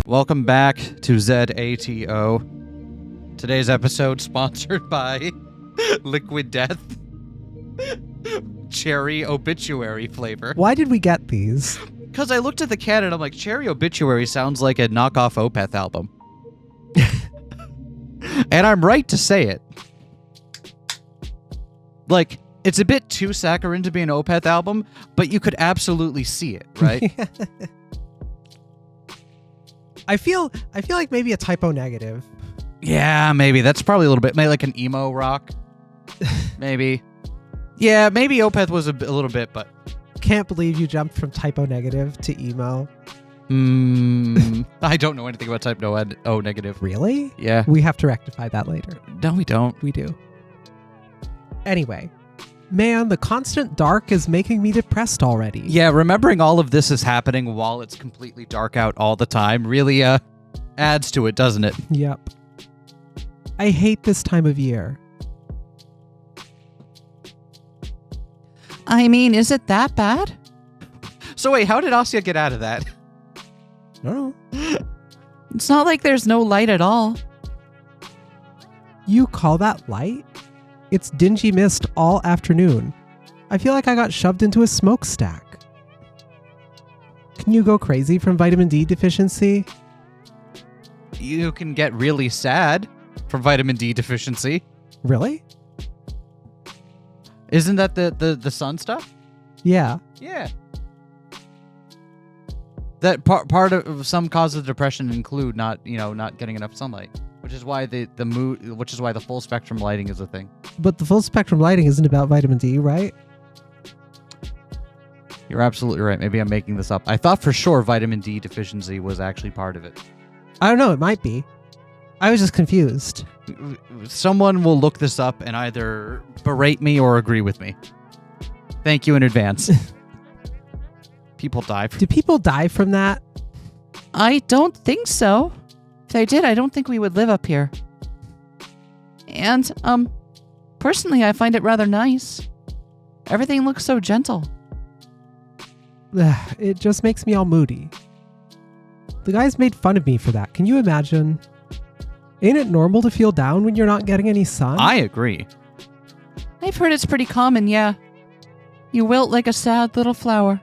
Welcome back to ZATO. Today's episode sponsored by Liquid Death Cherry Obituary flavor. Why did we get these? Because I looked at the can and I'm like, Cherry Obituary sounds like a knockoff Opeth album. And I'm right to say it. Like, it's a bit too saccharine to be an Opeth album, but you could absolutely see it, right? I feel like maybe a typo negative. Yeah, maybe. That's probably a little bit, maybe like an emo rock. Maybe. Yeah, maybe Opeth was a little bit, but... Can't believe you jumped from typo negative to emo. I don't know anything about type O negative. Really? Yeah. We have to rectify that later. No, we don't. We do. Anyway. Man, the constant dark is making me depressed already. Yeah, remembering all of this is happening while it's completely dark out all the time really adds to it, doesn't it? Yep. I hate this time of year. I mean, is it that bad? So wait, how did Asya get out of that? I don't know. It's not like there's no light at all. You call that light? It's dingy mist all afternoon. I feel like I got shoved into a smokestack. Can you go crazy from vitamin D deficiency? You can get really sad from vitamin D deficiency. Really? Isn't that the sun stuff? Yeah. Yeah. That part of some causes of depression include not getting enough sunlight, which is why the full spectrum lighting is a thing. But the full spectrum lighting isn't about vitamin D, right? You're absolutely right. Maybe I'm making this up. I thought for sure vitamin D deficiency was actually part of it. I don't know. It might be. I was just confused. Someone will look this up and either berate me or agree with me. Thank you in advance. People die. Do people die from that? I don't think so. If they did, I don't think we would live up here. And, personally, I find it rather nice. Everything looks so gentle. It just makes me all moody. The guys made fun of me for that. Can you imagine? Ain't it normal to feel down when you're not getting any sun? I agree. I've heard it's pretty common, yeah. You wilt like a sad little flower.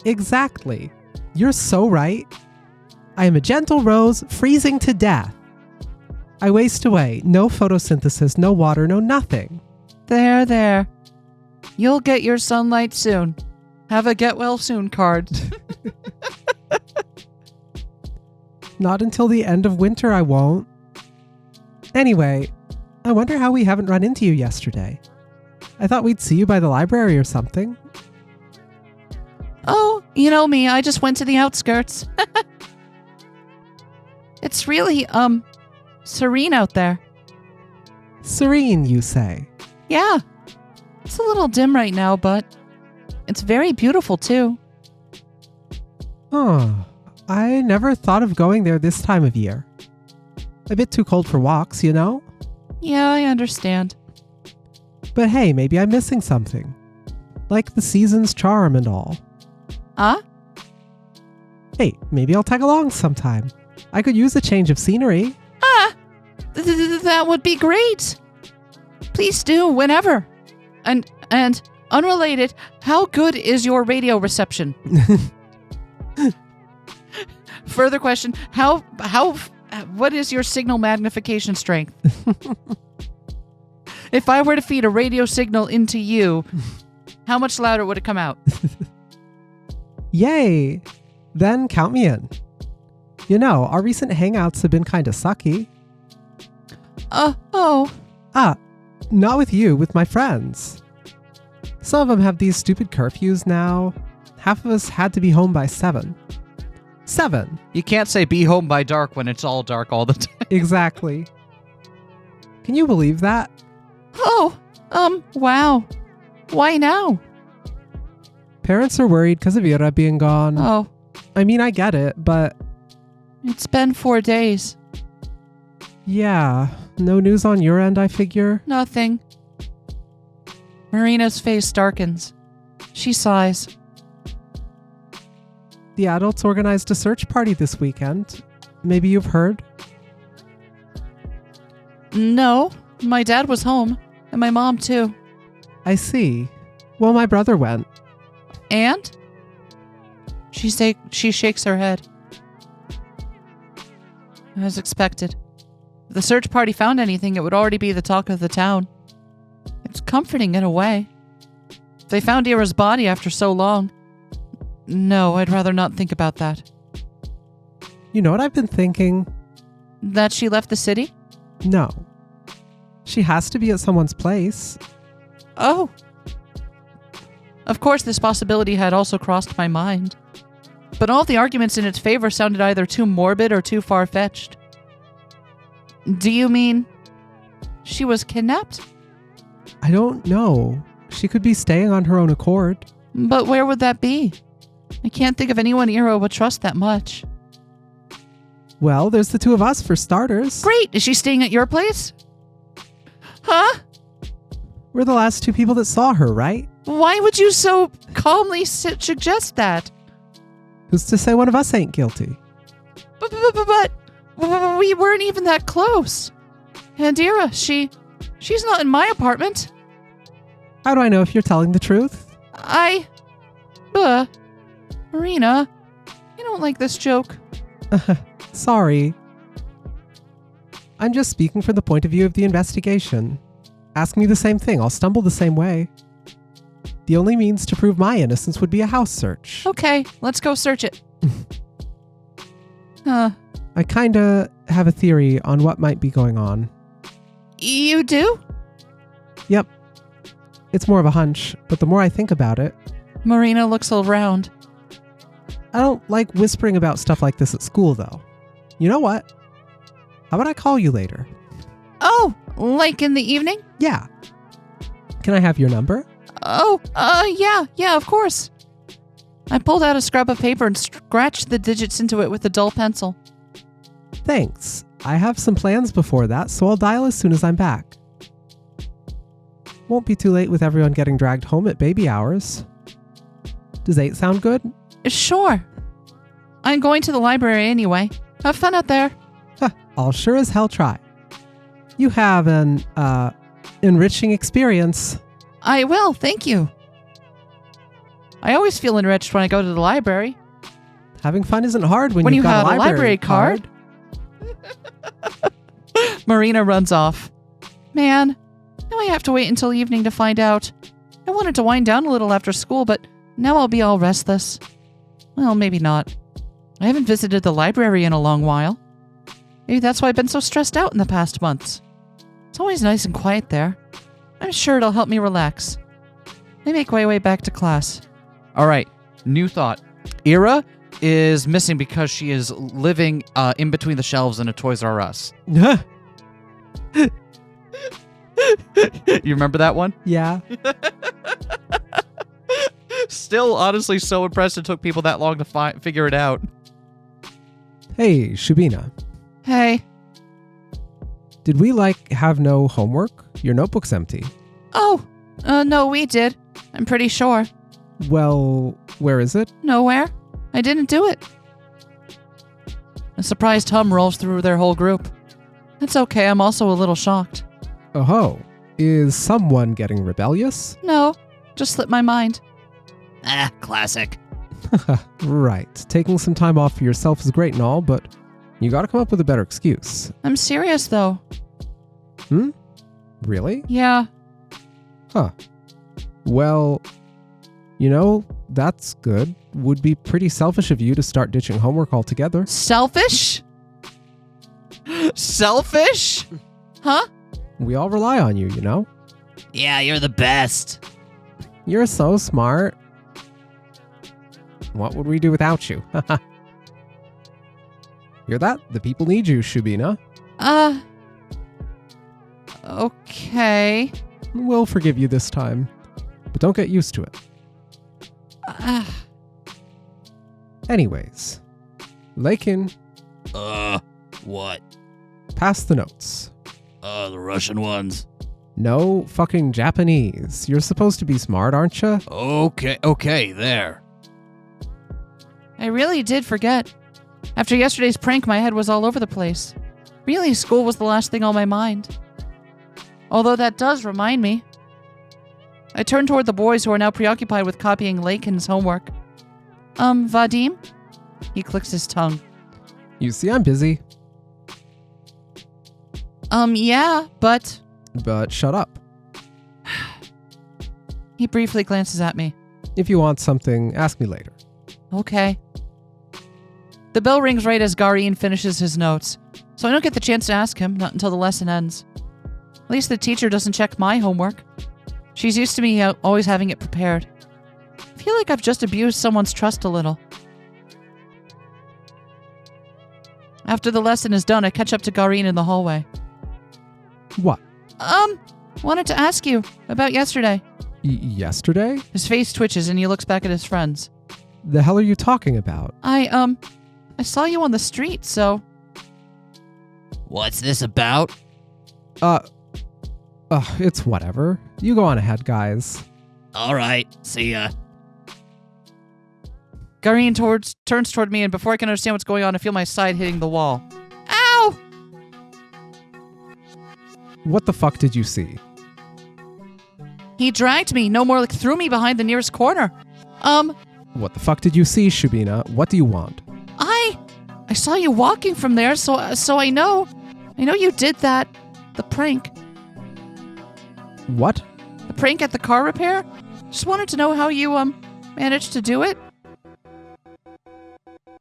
Exactly. You're so right. I am a gentle rose, freezing to death. I waste away. No photosynthesis, no water, no nothing. There. You'll get your sunlight soon. Have a get well soon card. Not until the end of winter I won't. Anyway, I wonder how we haven't run into you yesterday. I thought we'd see you by the library or something. Oh, you know me, I just went to the outskirts. It's really, serene out there. Serene, you say? Yeah. It's a little dim right now, but it's very beautiful too. Huh. I never thought of going there this time of year. A bit too cold for walks, you know? Yeah, I understand. But hey, maybe I'm missing something. Like the season's charm and all. Huh? Hey, maybe I'll tag along sometime. I could use a change of scenery. That would be great. Please do, whenever. And unrelated, how good is your radio reception? Further question, what is your signal magnification strength? If I were to feed a radio signal into you, how much louder would it come out? Yay! Then count me in. You know, our recent hangouts have been kinda sucky. Oh. Not with you, with my friends. Some of them have these stupid curfews now. Half of us had to be home by 7. 7! You can't say be home by dark when it's all dark all the time. Exactly. Can you believe that? Oh, wow. Why now? Parents are worried because of Ira being gone. Oh. I mean, I get it, but... It's been 4 days. Yeah. No news on your end, I figure? Nothing. Marina's face darkens. She sighs. The adults organized a search party this weekend. Maybe you've heard? No, my dad was home, and my mom too. I see. Well, my brother went. And? She shakes her head. As expected. If the search party found anything, it would already be the talk of the town. It's comforting in a way. If they found Ira's body after so long. No, I'd rather not think about that. You know what I've been thinking? That she left the city? No. She has to be at someone's place. Oh. Of course, this possibility had also crossed my mind. But all the arguments in its favor sounded either too morbid or too far-fetched. Do you mean she was kidnapped? I don't know. She could be staying on her own accord. But where would that be? I can't think of anyone Ira would trust that much. Well, there's the two of us for starters. Great! Is she staying at your place? Huh? We're the last two people that saw her, right? Why would you so calmly suggest that? Who's to say one of us ain't guilty? But we weren't even that close. And Ira, she's not in my apartment. How do I know if you're telling the truth? Marina, I don't like this joke. Sorry. I'm just speaking from the point of view of the investigation. Ask me the same thing, I'll stumble the same way. The only means to prove my innocence would be a house search. Okay, let's go search it. I kinda have a theory on what might be going on. You do? Yep. It's more of a hunch, but the more I think about it... Marina looks around. I don't like whispering about stuff like this at school, though. You know what? How about I call you later? Oh, like in the evening? Yeah. Can I have your number? Oh, yeah, of course. I pulled out a scrap of paper and scratched the digits into it with a dull pencil. Thanks. I have some plans before that, so I'll dial as soon as I'm back. Won't be too late with everyone getting dragged home at baby hours. Does 8 sound good? Sure. I'm going to the library anyway. Have fun out there. I'll sure as hell try. You have an, enriching experience. I will, thank you. I always feel enriched when I go to the library. Having fun isn't hard when you you've got have a library card. Marina runs off. Man, now I have to wait until evening to find out. I wanted to wind down a little after school, but now I'll be all restless. Well, maybe not. I haven't visited the library in a long while. Maybe that's why I've been so stressed out in the past months. It's always nice and quiet there. I'm sure it'll help me relax. I make my way back to class. All right, new thought. Ira is missing because she is living in between the shelves in a Toys R Us. You remember that one? Yeah. Still, honestly, so impressed it took people that long to figure it out. Hey, Shubina. Hey. Did we, have no homework? Your notebook's empty. Oh, no, we did. I'm pretty sure. Well, where is it? Nowhere. I didn't do it. A surprised hum rolls through their whole group. It's okay, I'm also a little shocked. Oh, is someone getting rebellious? No, just slipped my mind. Classic. Right. Taking some time off for yourself is great and all, but you gotta come up with a better excuse. I'm serious, though. Really? Yeah. Huh. Well, that's good. Would be pretty selfish of you to start ditching homework altogether. Selfish? Selfish? Huh? We all rely on you, Yeah, you're the best. You're so smart. What would we do without you? Hear that? The people need you, Shubina. Okay. We'll forgive you this time, but don't get used to it. Anyways, Lakin. What? Pass the notes. The Russian ones. No fucking Japanese. You're supposed to be smart, aren't you? Okay, there. I really did forget. After yesterday's prank, my head was all over the place. Really, school was the last thing on my mind. Although that does remind me. I turned toward the boys who are now preoccupied with copying Lakin's homework. Vadim? He clicks his tongue. You see, I'm busy. Yeah, but... But shut up. He briefly glances at me. If you want something, ask me later. Okay. The bell rings right as Garin finishes his notes, so I don't get the chance to ask him, not until the lesson ends. At least the teacher doesn't check my homework. She's used to me always having it prepared. I feel like I've just abused someone's trust a little. After the lesson is done, I catch up to Garin in the hallway. What? Wanted to ask you about yesterday. Yesterday? His face twitches and he looks back at his friends. The hell are you talking about? I saw you on the street, so... What's this about? It's whatever. You go on ahead, guys. All right, see ya. Garin turns toward me, and before I can understand what's going on, I feel my side hitting the wall. Ow! What the fuck did you see? He dragged me, no more like threw me behind the nearest corner. What the fuck did you see, Shubina? What do you want? I saw you walking from there, so I know you did that. The prank. What? The prank at the car repair? Just wanted to know how you, managed to do it.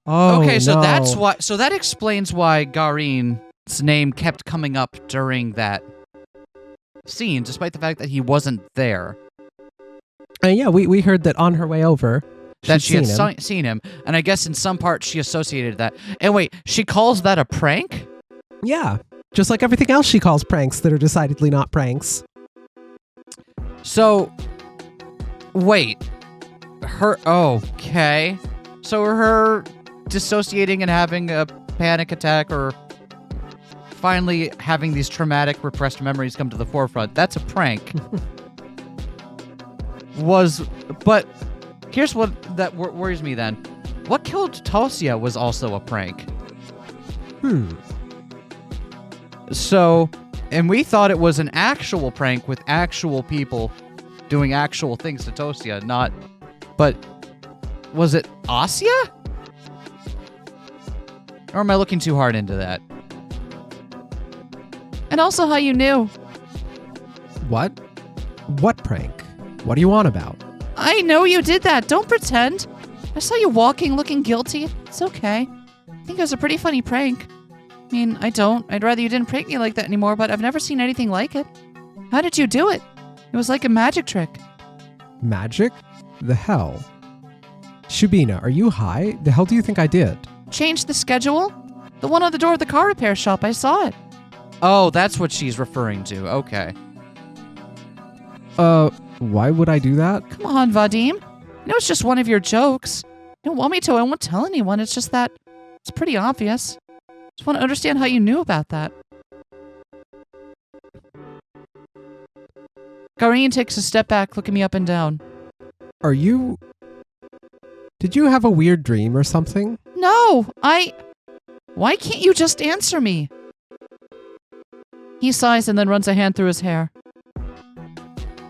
Oh, Okay, so no. that's why. So that explains why Garin's name kept coming up during that scene, despite the fact that he wasn't there. Yeah, we heard that on her way over. That she had him. seen him, and I guess in some part she associated that. And wait, she calls that a prank? Yeah, just like everything else she calls pranks that are decidedly not pranks. So, wait, okay. So her dissociating and having a panic attack, or finally having these traumatic repressed memories come to the forefront, that's a prank. But here's what that worries me then. What killed Tosia was also a prank. So, and we thought it was an actual prank with actual people doing actual things to Tosia, but was it Asya? Or am I looking too hard into that? And also how you knew. What? What prank? What are you on about? I know you did that. Don't pretend. I saw you walking looking guilty. It's okay. I think it was a pretty funny prank. I mean, I don't. I'd rather you didn't prank me like that anymore, but I've never seen anything like it. How did you do it? It was like a magic trick. Magic? The hell? Shubina, are you high? The hell do you think I did? Changed the schedule? The one on the door of the car repair shop. I saw it. Oh, that's what she's referring to. Okay. Why would I do that? Come on, Vadim. I know it's just one of your jokes. You don't want me to. I won't tell anyone. It's just that it's pretty obvious. Just want to understand how you knew about that. Garin takes a step back, looking me up and down. Are you... Did you have a weird dream or something? No, Why can't you just answer me? He sighs and then runs a hand through his hair.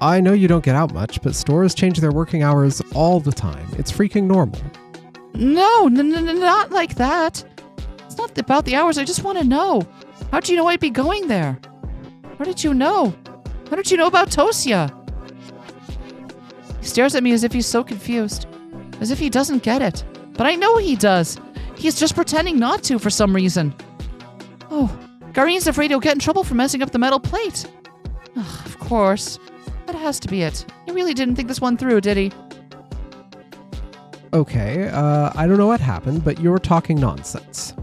I know you don't get out much, but stores change their working hours all the time. It's freaking normal. No, not like that. It's not about the hours. I just want to know. How'd you know I'd be going there? How did you know? How did you know about Tosia? He stares at me as if he's so confused. As if he doesn't get it. But I know he does. He's just pretending not to for some reason. Oh, Garin's afraid he'll get in trouble for messing up the metal plate. Ugh, of course. That has to be it. He really didn't think this one through, did he? Okay, I don't know what happened, but you're talking nonsense.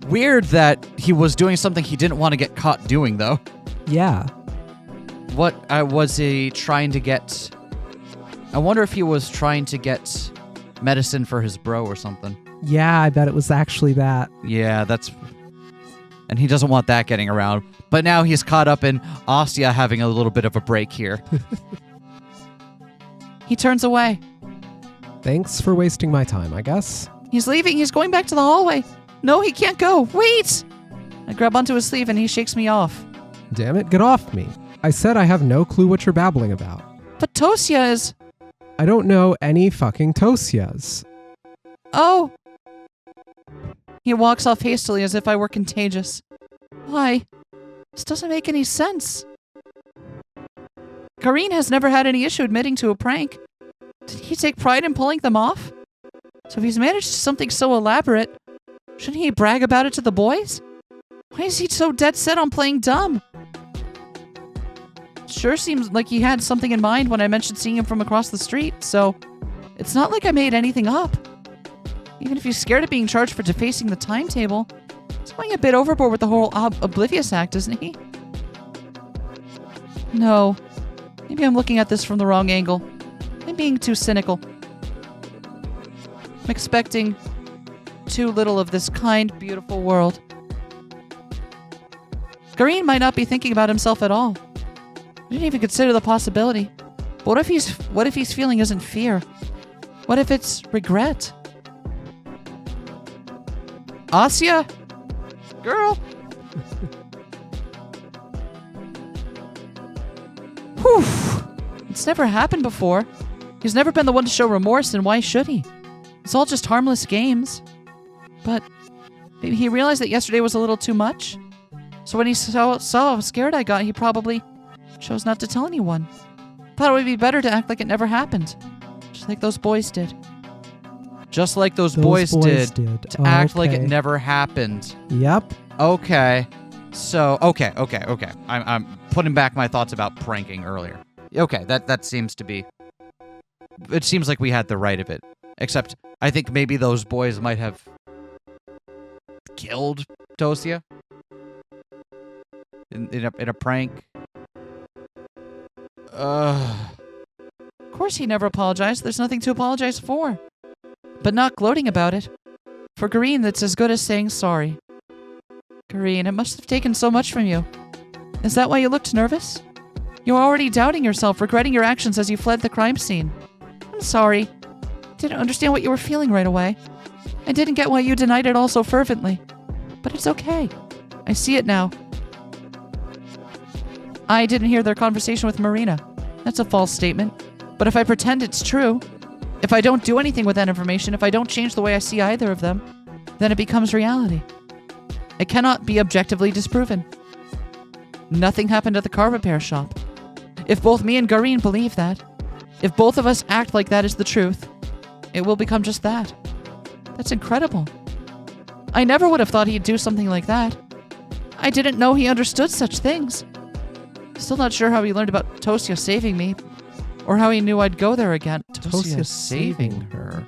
Weird that he was doing something he didn't want to get caught doing, though. Yeah. What was he trying to get? I wonder if he was trying to get medicine for his bro or something. Yeah, I bet it was actually that. Yeah, and he doesn't want that getting around. But now he's caught up in Asya having a little bit of a break here. He turns away. Thanks for wasting my time, I guess. He's leaving. He's going back to the hallway. No, he can't go. Wait! I grab onto his sleeve and he shakes me off. Damn it, get off me. I said I have no clue what you're babbling about. But Tosia is... I don't know any fucking Tosias. Oh! He walks off hastily as if I were contagious. Why? This doesn't make any sense. Kareen has never had any issue admitting to a prank. Did he take pride in pulling them off? So if he's managed something so elaborate, shouldn't he brag about it to the boys? Why is he so dead set on playing dumb? Sure seems like he had something in mind when I mentioned seeing him from across the street, so it's not like I made anything up. Even if he's scared of being charged for defacing the timetable, he's going a bit overboard with the whole oblivious act, isn't he? No. Maybe I'm looking at this from the wrong angle. I'm being too cynical. I'm expecting too little of this kind, beautiful world. Kareen might not be thinking about himself at all. I didn't even consider the possibility. But what if he's feeling isn't fear? What if it's regret? Asya? Girl? Whew. It's never happened before. He's never been the one to show remorse, and why should he? It's all just harmless games. But maybe he realized that yesterday was a little too much. So when he saw how scared I got, he probably chose not to tell anyone. Thought it would be better to act like it never happened. Just like those boys did. Just like those boys did. To act like it Okay. never happened. Yep. Okay. So, okay. I'm putting back my thoughts about pranking earlier. Okay, that seems to be... It seems like we had the right of it. Except, I think maybe those boys might have killed Tosia in a prank. Of course he never apologized. There's nothing to apologize for. But not gloating about it. For Kareen, that's as good as saying sorry. Kareen, it must have taken so much from you. Is that why you looked nervous? You were already doubting yourself, regretting your actions as you fled the crime scene. I'm sorry. Didn't understand what you were feeling right away. I didn't get why you denied it all so fervently. But it's okay. I see it now. I didn't hear their conversation with Marina. That's a false statement. But if I pretend it's true, if I don't do anything with that information, if I don't change the way I see either of them, then it becomes reality. It cannot be objectively disproven. Nothing happened at the car repair shop. If both me and Kareen believe that, if both of us act like that is the truth, it will become just that. That's incredible. I never would have thought he'd do something like that. I didn't know he understood such things. Still not sure how he learned about Tosia saving me, or how he knew I'd go there again. Tosia saving her.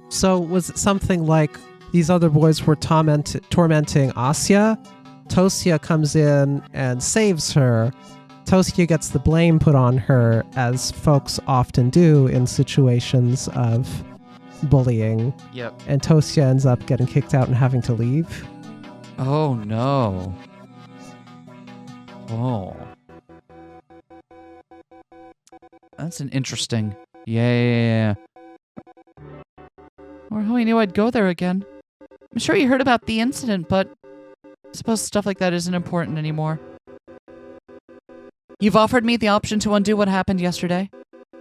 So was it something like these other boys were tormenting Asya? Tosia comes in and saves her. Tosia gets the blame put on her, as folks often do in situations of bullying. Yep. And Tosia ends up getting kicked out and having to leave. Oh, no. Oh. That's an interesting... Yeah. Or how he knew I'd go there again. I'm sure he heard about the incident, but I suppose stuff like that isn't important anymore. You've offered me the option to undo what happened yesterday.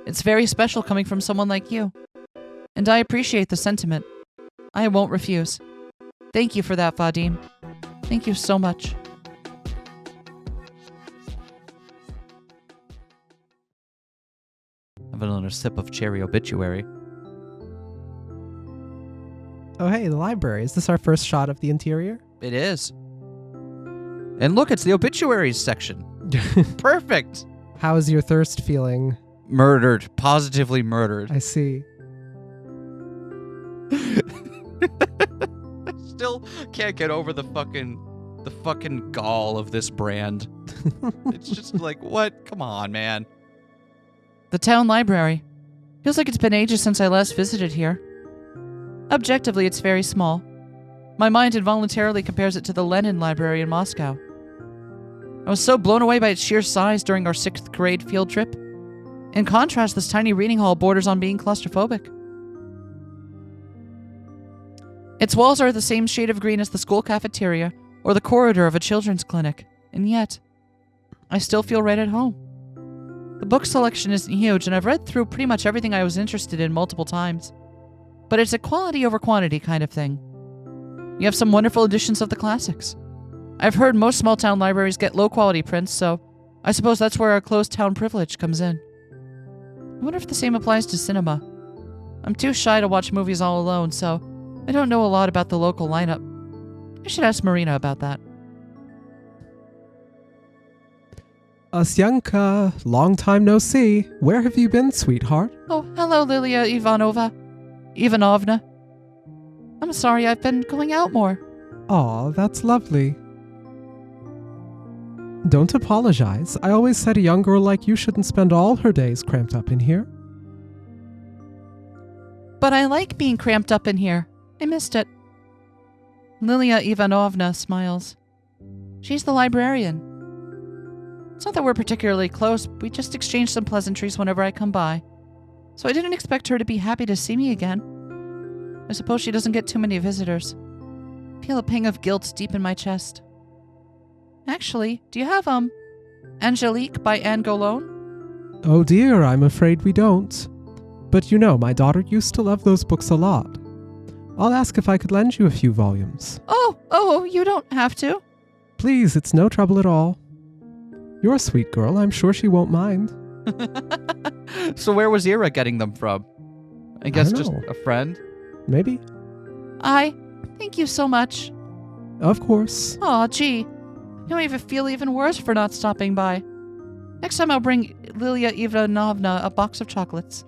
It's very special coming from someone like you. And I appreciate the sentiment. I won't refuse. Thank you for that, Vadim. Thank you so much. Have another sip of cherry obituary. Oh, hey, the library. Is this our first shot of the interior? It is. And look, it's the obituaries section. Perfect. How is your thirst feeling? Murdered. Positively murdered. I see. I still can't get over the fucking gall of this brand. It's just like, what? Come on, man. The town library. Feels like it's been ages since I last visited here. Objectively, it's very small. My mind involuntarily compares it to the Lenin Library in Moscow. I was so blown away by its sheer size during our 6th grade field trip. In contrast, this tiny reading hall borders on being claustrophobic. Its walls are the same shade of green as the school cafeteria or the corridor of a children's clinic, and yet, I still feel right at home. The book selection isn't huge, and I've read through pretty much everything I was interested in multiple times. But it's a quality over quantity kind of thing. You have some wonderful editions of the classics. I've heard most small-town libraries get low-quality prints, so I suppose that's where our closed-town privilege comes in. I wonder if the same applies to cinema. I'm too shy to watch movies all alone, so I don't know a lot about the local lineup. I should ask Marina about that. Asyanka, long time no see. Where have you been, sweetheart? Oh, hello, Lilia Ivanovna. I'm sorry, I've been going out more. Aw, that's lovely. Don't apologize. I always said a young girl like you shouldn't spend all her days cramped up in here. But I like being cramped up in here. I missed it. Lilia Ivanovna smiles. She's the librarian. It's not that we're particularly close, we just exchange some pleasantries whenever I come by. So I didn't expect her to be happy to see me again. I suppose she doesn't get too many visitors. I feel a pang of guilt deep in my chest. Actually, do you have, Angelique by Anne Golone? Oh dear, I'm afraid we don't. But you know, my daughter used to love those books a lot. I'll ask if I could lend you a few volumes. Oh, you don't have to. Please, it's no trouble at all. You're a sweet girl, I'm sure she won't mind. So where was Ira getting them from? I guess don't just know. a friend? Maybe? Thank you so much. Of course. Aw, gee. Now I feel even worse for not stopping by. Next time I'll bring Lilia Ivanovna a box of chocolates.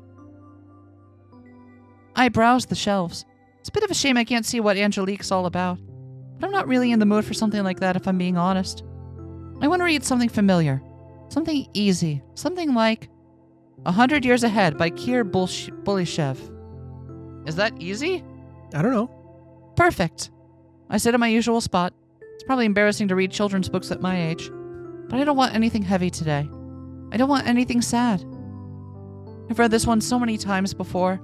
I browse the shelves. It's a bit of a shame I can't see what Angelique's all about. But I'm not really in the mood for something like that if I'm being honest. I want to read something familiar. Something easy. Something like 100 Years Ahead by Kir Bulishev. Is that easy? I don't know. Perfect. I sit in my usual spot. It's probably embarrassing to read children's books at my age. But I don't want anything heavy today. I don't want anything sad. I've read this one so many times before.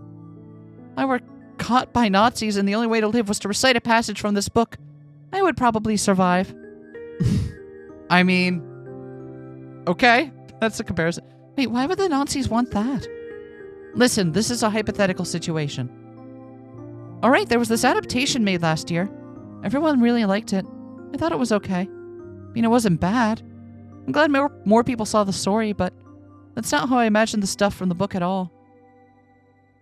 I were caught by Nazis and the only way to live was to recite a passage from this book. I would probably survive. I mean, okay, that's a comparison. Wait, why would the Nazis want that? Listen, this is a hypothetical situation. Alright, there was this adaptation made last year. Everyone really liked it. I thought it was okay. I mean, it wasn't bad. I'm glad more people saw the story, but that's not how I imagined the stuff from the book at all.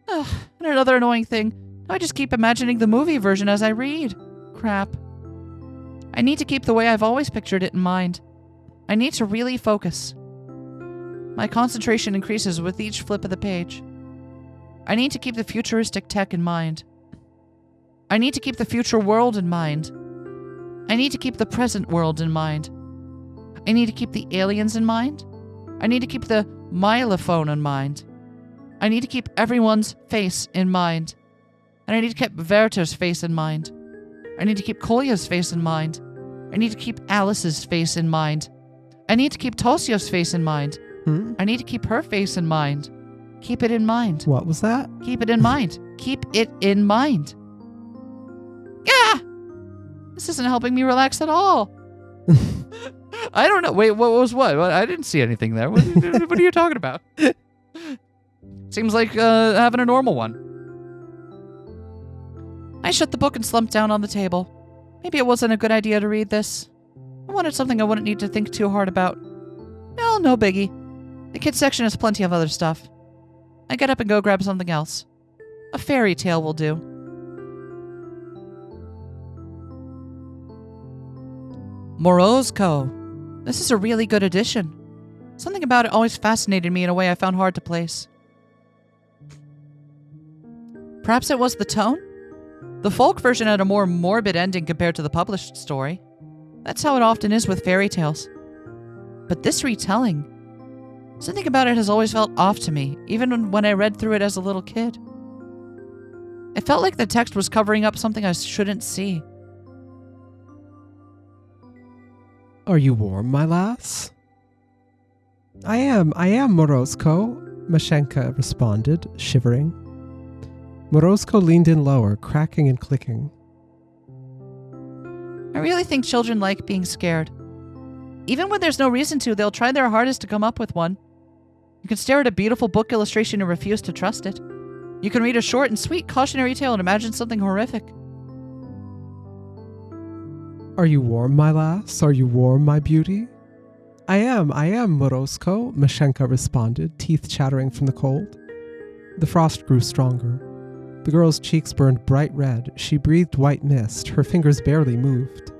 Ugh, and another annoying thing, I just keep imagining the movie version as I read. Crap. I need to keep the way I've always pictured it in mind. I need to really focus. My concentration increases with each flip of the page. I need to keep the futuristic tech in mind. I need to keep the future world in mind. I need to keep the present world in mind. I need to keep the aliens in mind. I need to keep the myelophone in mind. I need to keep everyone's face in mind. And I need to keep Werther's face in mind. I need to keep Kolya's face in mind. I need to keep Alice's face in mind. I need to keep Tosia's face in mind. I need to keep her face in mind. Keep it in mind. What was that? Keep it in mind. Keep it in mind. Yeah! This isn't helping me relax at all. I don't know. Wait, what was what? I didn't see anything there. What are you talking about? Seems like having a normal one. I shut the book and slumped down on the table. Maybe it wasn't a good idea to read this. I wanted something I wouldn't need to think too hard about. Well, no biggie. The kids section has plenty of other stuff. I get up and go grab something else. A fairy tale will do. Morozko. This is a really good edition. Something about it always fascinated me in a way I found hard to place. Perhaps it was the tone? The folk version had a more morbid ending compared to the published story. That's how it often is with fairy tales. But this retelling, something about it has always felt off to me, even when I read through it as a little kid. It felt like the text was covering up something I shouldn't see. Are you warm, my lass? I am Morozko. Mashenka responded, shivering. Morozko leaned in lower, cracking and clicking. I really think children like being scared. Even when there's no reason to, they'll try their hardest to come up with one. You can stare at a beautiful book illustration and refuse to trust it. You can read a short and sweet cautionary tale and imagine something horrific. Are you warm, my lass? Are you warm, my beauty? I am, Morozko, Mashenka responded, teeth chattering from the cold. The frost grew stronger. The girl's cheeks burned bright red. She breathed white mist. Her fingers barely moved.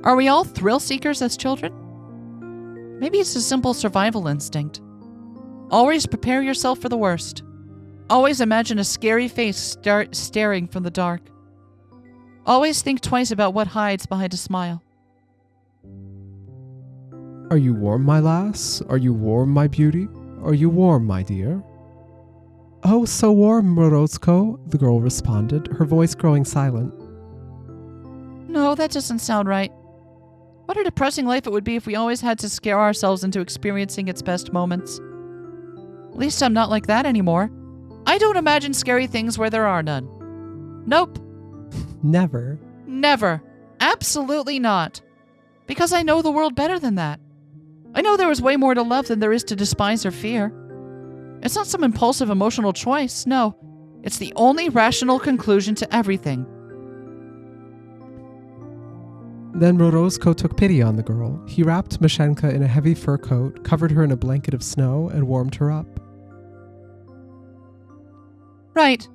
Are we all thrill seekers as children? Maybe it's a simple survival instinct. Always prepare yourself for the worst. Always imagine a scary face staring from the dark. Always think twice about what hides behind a smile. Are you warm, my lass? Are you warm, my beauty? Are you warm, my dear? Oh, so warm, Morozko, the girl responded, her voice growing silent. No, that doesn't sound right. What a depressing life it would be if we always had to scare ourselves into experiencing its best moments. At least I'm not like that anymore. I don't imagine scary things where there are none. Nope. Never. Never. Absolutely not. Because I know the world better than that. I know there is way more to love than there is to despise or fear. It's not some impulsive emotional choice, no. It's the only rational conclusion to everything. Then Morozko took pity on the girl. He wrapped Mashenka in a heavy fur coat, covered her in a blanket of snow, and warmed her up. Right.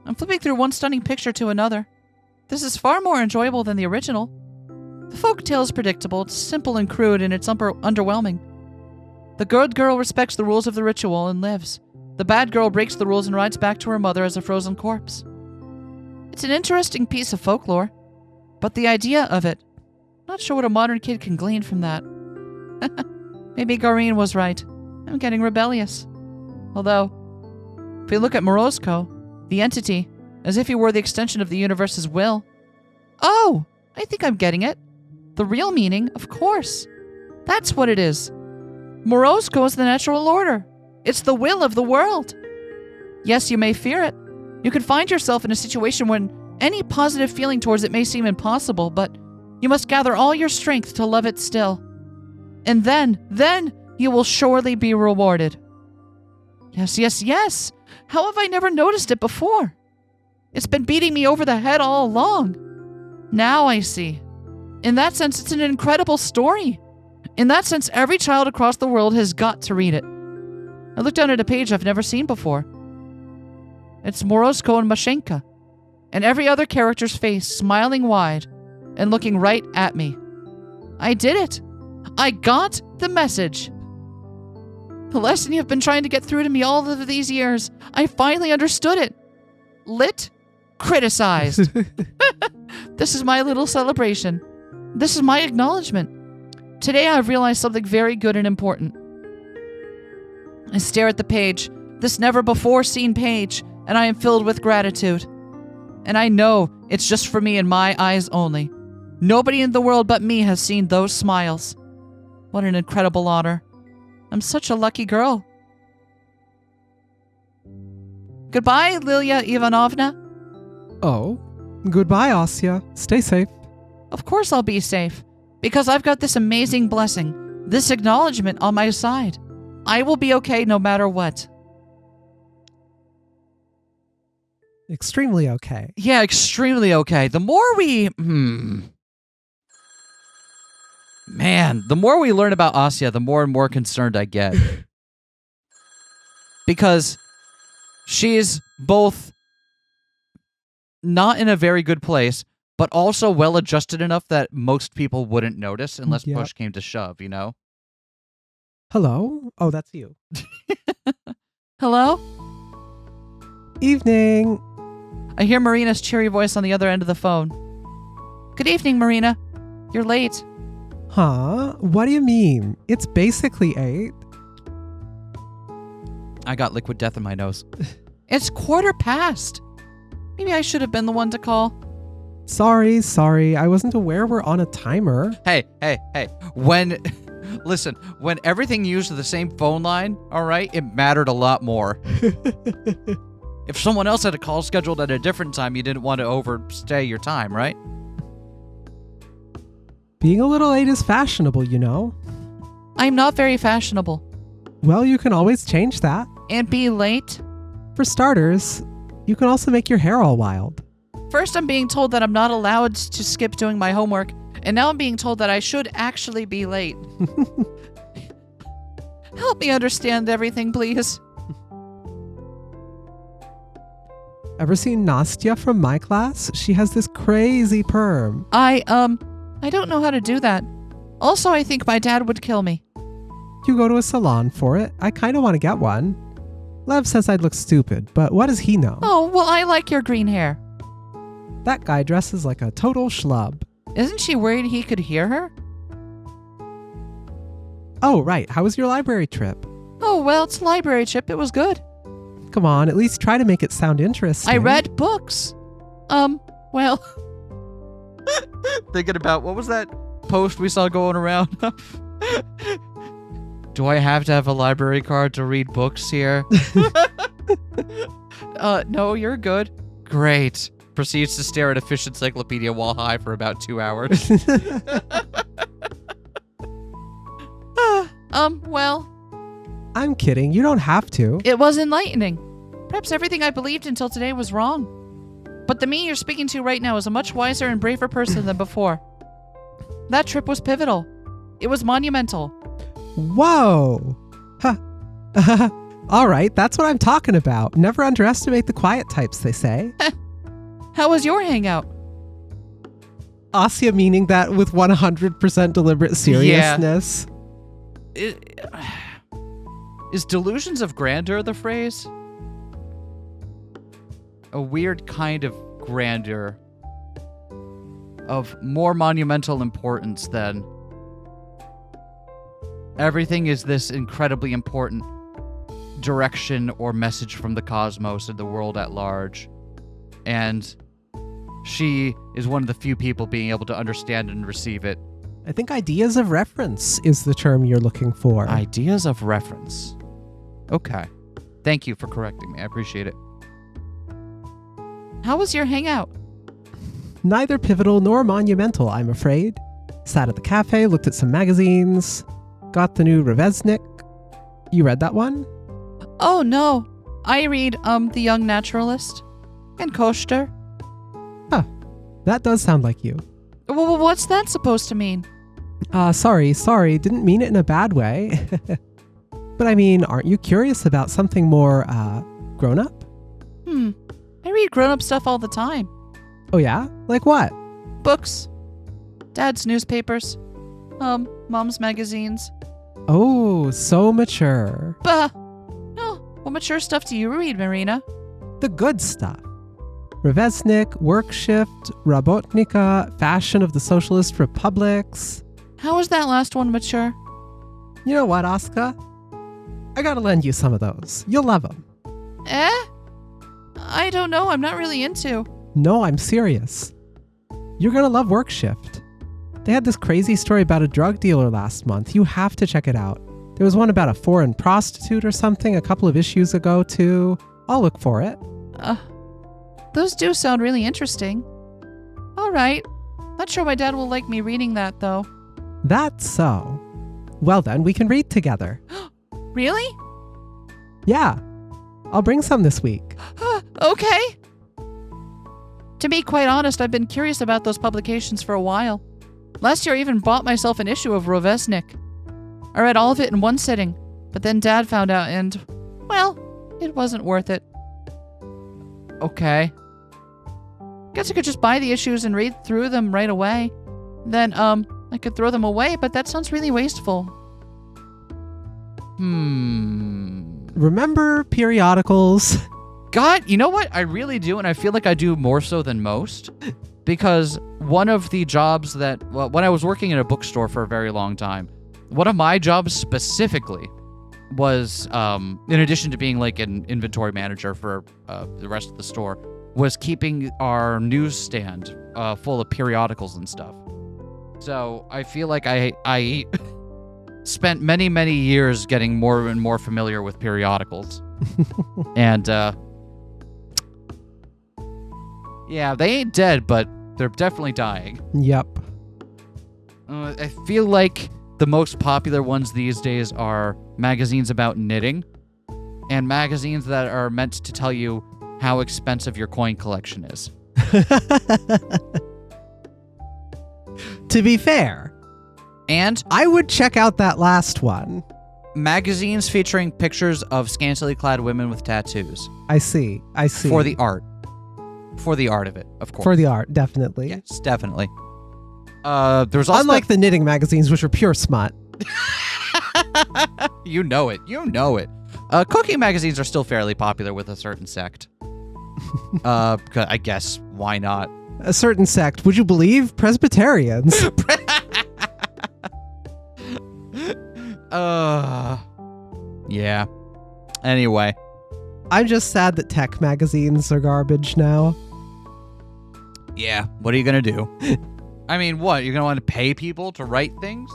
I'm flipping through one stunning picture to another. This is far more enjoyable than the original. The folk tale is predictable, it's simple and crude, and it's underwhelming. The good girl respects the rules of the ritual and lives. The bad girl breaks the rules and rides back to her mother as a frozen corpse. It's an interesting piece of folklore, but the idea of it, not sure what a modern kid can glean from that. Maybe Garin was right. I'm getting rebellious. Although, if we look at Morozko, the entity, as if he were the extension of the universe's will. Oh, I think I'm getting it. The real meaning, of course. That's what it is. Morozko is the natural order. It's the will of the world. Yes, you may fear it. You can find yourself in a situation when any positive feeling towards it may seem impossible, but you must gather all your strength to love it still. And then you will surely be rewarded. Yes. How have I never noticed it before? It's been beating me over the head all along. Now I see. In that sense, it's an incredible story. In that sense, every child across the world has got to read it. I looked down at a page I've never seen before. It's Morozko and Mashenka, and every other character's face smiling wide and looking right at me. I did it. I got the message. The lesson you've been trying to get through to me all of these years, I finally understood it. Lit, criticized. This is my little celebration. This is my acknowledgement. Today I've realized something very good and important. I stare at the page, this never-before-seen page, and I am filled with gratitude. And I know it's just for me and my eyes only. Nobody in the world but me has seen those smiles. What an incredible honor. I'm such a lucky girl. Goodbye, Lilia Ivanovna. Oh, goodbye, Asya. Stay safe. Of course I'll be safe, because I've got this amazing blessing, this acknowledgement on my side. I will be okay no matter what. Extremely okay. Yeah, extremely okay. The more we... Man, the more we learn about Asya, the more and more concerned I get. Because she's both not in a very good place, but also well-adjusted enough that most people wouldn't notice unless push came to shove, you know? Hello? Oh, that's you. Hello? Evening. I hear Marina's cheery voice on the other end of the phone. Good evening, Marina. You're late. Huh? What do you mean? It's basically 8. I got liquid death in my nose. It's 1:15. Maybe I should have been the one to call. Sorry. I wasn't aware we're on a timer. Hey. When Listen, when everything used the same phone line, all right, it mattered a lot more. If someone else had a call scheduled at a different time, you didn't want to overstay your time, right? Being a little late is fashionable, you know. I'm not very fashionable. Well, you can always change that. And be late? For starters, you can also make your hair all wild. First, I'm being told that I'm not allowed to skip doing my homework, and now I'm being told that I should actually be late. Help me understand everything, please. Ever seen Nastya from my class? She has this crazy perm. I don't know how to do that. Also, I think my dad would kill me. You go to a salon for it. I kind of want to get one. Lev says I'd look stupid, but what does he know? Oh, well, I like your green hair. That guy dresses like a total schlub. Isn't she worried he could hear her? Oh, right. How was your library trip? Oh, well, it's a library trip. It was good. Come on, at least try to make it sound interesting. I read books. Well... Thinking about, what was that post we saw going around? Do I have to have a library card to read books here? No, you're good. Great. Proceeds to stare at a fish encyclopedia while high for about 2 hours. Well... I'm kidding. You don't have to. It was enlightening. Perhaps everything I believed until today was wrong. But the me you're speaking to right now is a much wiser and braver person than before. That trip was pivotal. It was monumental. Whoa. Huh. All right, that's what I'm talking about. Never underestimate the quiet types, they say. How was your hangout? Asya meaning that with 100% deliberate seriousness. Is delusions of grandeur the phrase? A weird kind of grandeur of more monumental importance than everything is this incredibly important direction or message from the cosmos and the world at large. And she is one of the few people being able to understand and receive it. I think ideas of reference is the term you're looking for. Ideas of reference. Okay. Thank you for correcting me. I appreciate it. How was your hangout? Neither pivotal nor monumental, I'm afraid. Sat at the cafe, looked at some magazines, got the new Reveznik. You read that one? Oh, no. I read, The Young Naturalist and Koster. Huh. That does sound like you. Well, what's that supposed to mean? Sorry. Didn't mean it in a bad way. But I mean, aren't you curious about something more, grown-up? I read grown-up stuff all the time. Oh yeah? Like what? Books. Dad's newspapers. Mom's magazines. Oh, so mature. Bah! No, what mature stuff do you read, Marina? The good stuff. Reveznik, Work Shift, Rabotnika, Fashion of the Socialist Republics. How is that last one mature? You know what, Asuka? I gotta lend you some of those. You'll love them. I don't know. I'm not really into. No, I'm serious. You're gonna love Work Shift. They had this crazy story about a drug dealer last month. You have to check it out. There was one about a foreign prostitute or something a couple of issues ago, too. I'll look for it. Those do sound really interesting. All right. Not sure my dad will like me reading that, though. That's so. Well then, we can read together. Really? Yeah. I'll bring some this week. Okay. To be quite honest, I've been curious about those publications for a while. Last year I even bought myself an issue of Reveznik. I read all of it in one sitting, but then Dad found out and, well, it wasn't worth it. Okay. Guess I could just buy the issues and read through them right away. Then, I could throw them away, but that sounds really wasteful. Remember periodicals? God, you know what? I really do, and I feel like I do more so than most. Because one of the jobs that, well, when I was working in a bookstore for a very long time, one of my jobs specifically was, in addition to being like an inventory manager for the rest of the store, was keeping our newsstand full of periodicals and stuff. So I feel like I spent many, many years getting more and more familiar with periodicals. And, yeah, they ain't dead, but they're definitely dying. Yep. I feel like the most popular ones these days are magazines about knitting and magazines that are meant to tell you how expensive your coin collection is. To be fair, And I would check out that last one. magazines featuring pictures of scantily clad women with tattoos. I see. For the art. For the art of it, of course. For the art, definitely. Yes, definitely. There's also Unlike the knitting magazines, which are pure smut. You know it. You know it. Cooking magazines are still fairly popular with a certain sect. I guess, why not? A certain sect, would you believe? Presbyterians. Yeah. Anyway. I'm just sad that tech magazines are garbage now. Yeah. What are you going to do? I mean, what? You're going to want to pay people to write things?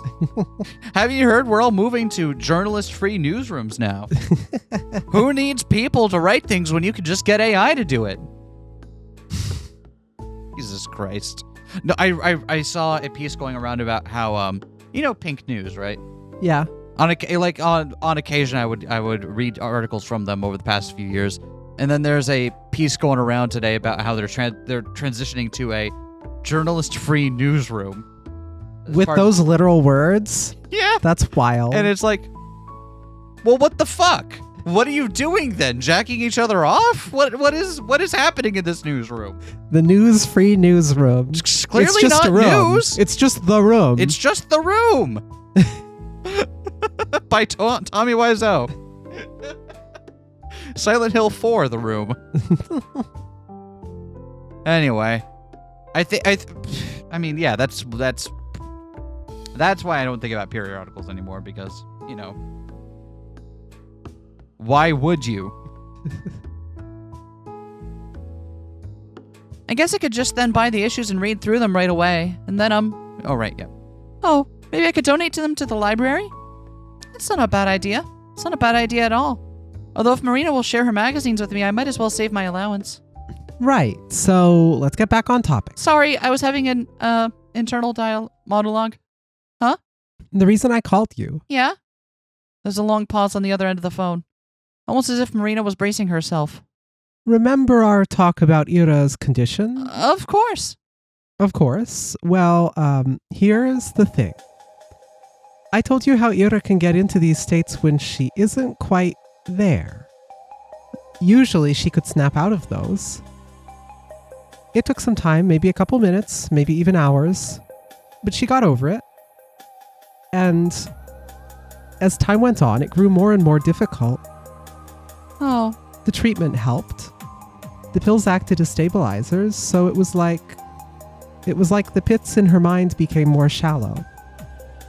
Haven't you heard we're all moving to journalist-free newsrooms now? Who needs people to write things when you could just get AI to do it? Jesus Christ. No, I saw a piece going around about how Pink News, right? Yeah. On occasion I would read articles from them over the past few years. And then there's a piece going around today about how they're transitioning to a journalist-free newsroom. With those literal words? Yeah. That's wild. And it's like, well, what the fuck? What are you doing then? Jacking each other off? What is happening in this newsroom? The news-free newsroom. It's clearly it's just not a room. news. It's just the room. It's just the room. By Tommy Wiseau. Silent Hill 4, The Room. Anyway, I mean, yeah, that's why I don't think about periodicals anymore, because, why would you? I guess I could just then buy the issues and read through them right away. And then, Oh, right, yeah. oh, maybe I could donate to them to the library? That's not a bad idea. It's not a bad idea at all. Although if Marina will share her magazines with me, I might as well save my allowance. Right. So let's get back on topic. Sorry, I was having an internal monologue. Huh? The reason I called you. Yeah? There's a long pause on the other end of the phone. Almost as if Marina was bracing herself. Remember our talk about Ira's condition? Of course. Of course. Well, here's the thing. I told you how Ira can get into these states when she isn't quite there. Usually she could snap out of those. It took some time, maybe a couple minutes, maybe even hours, but she got over it. And as time went on, it grew more and more difficult. Oh. The treatment helped. The pills acted as stabilizers, so it was like the pits in her mind became more shallow.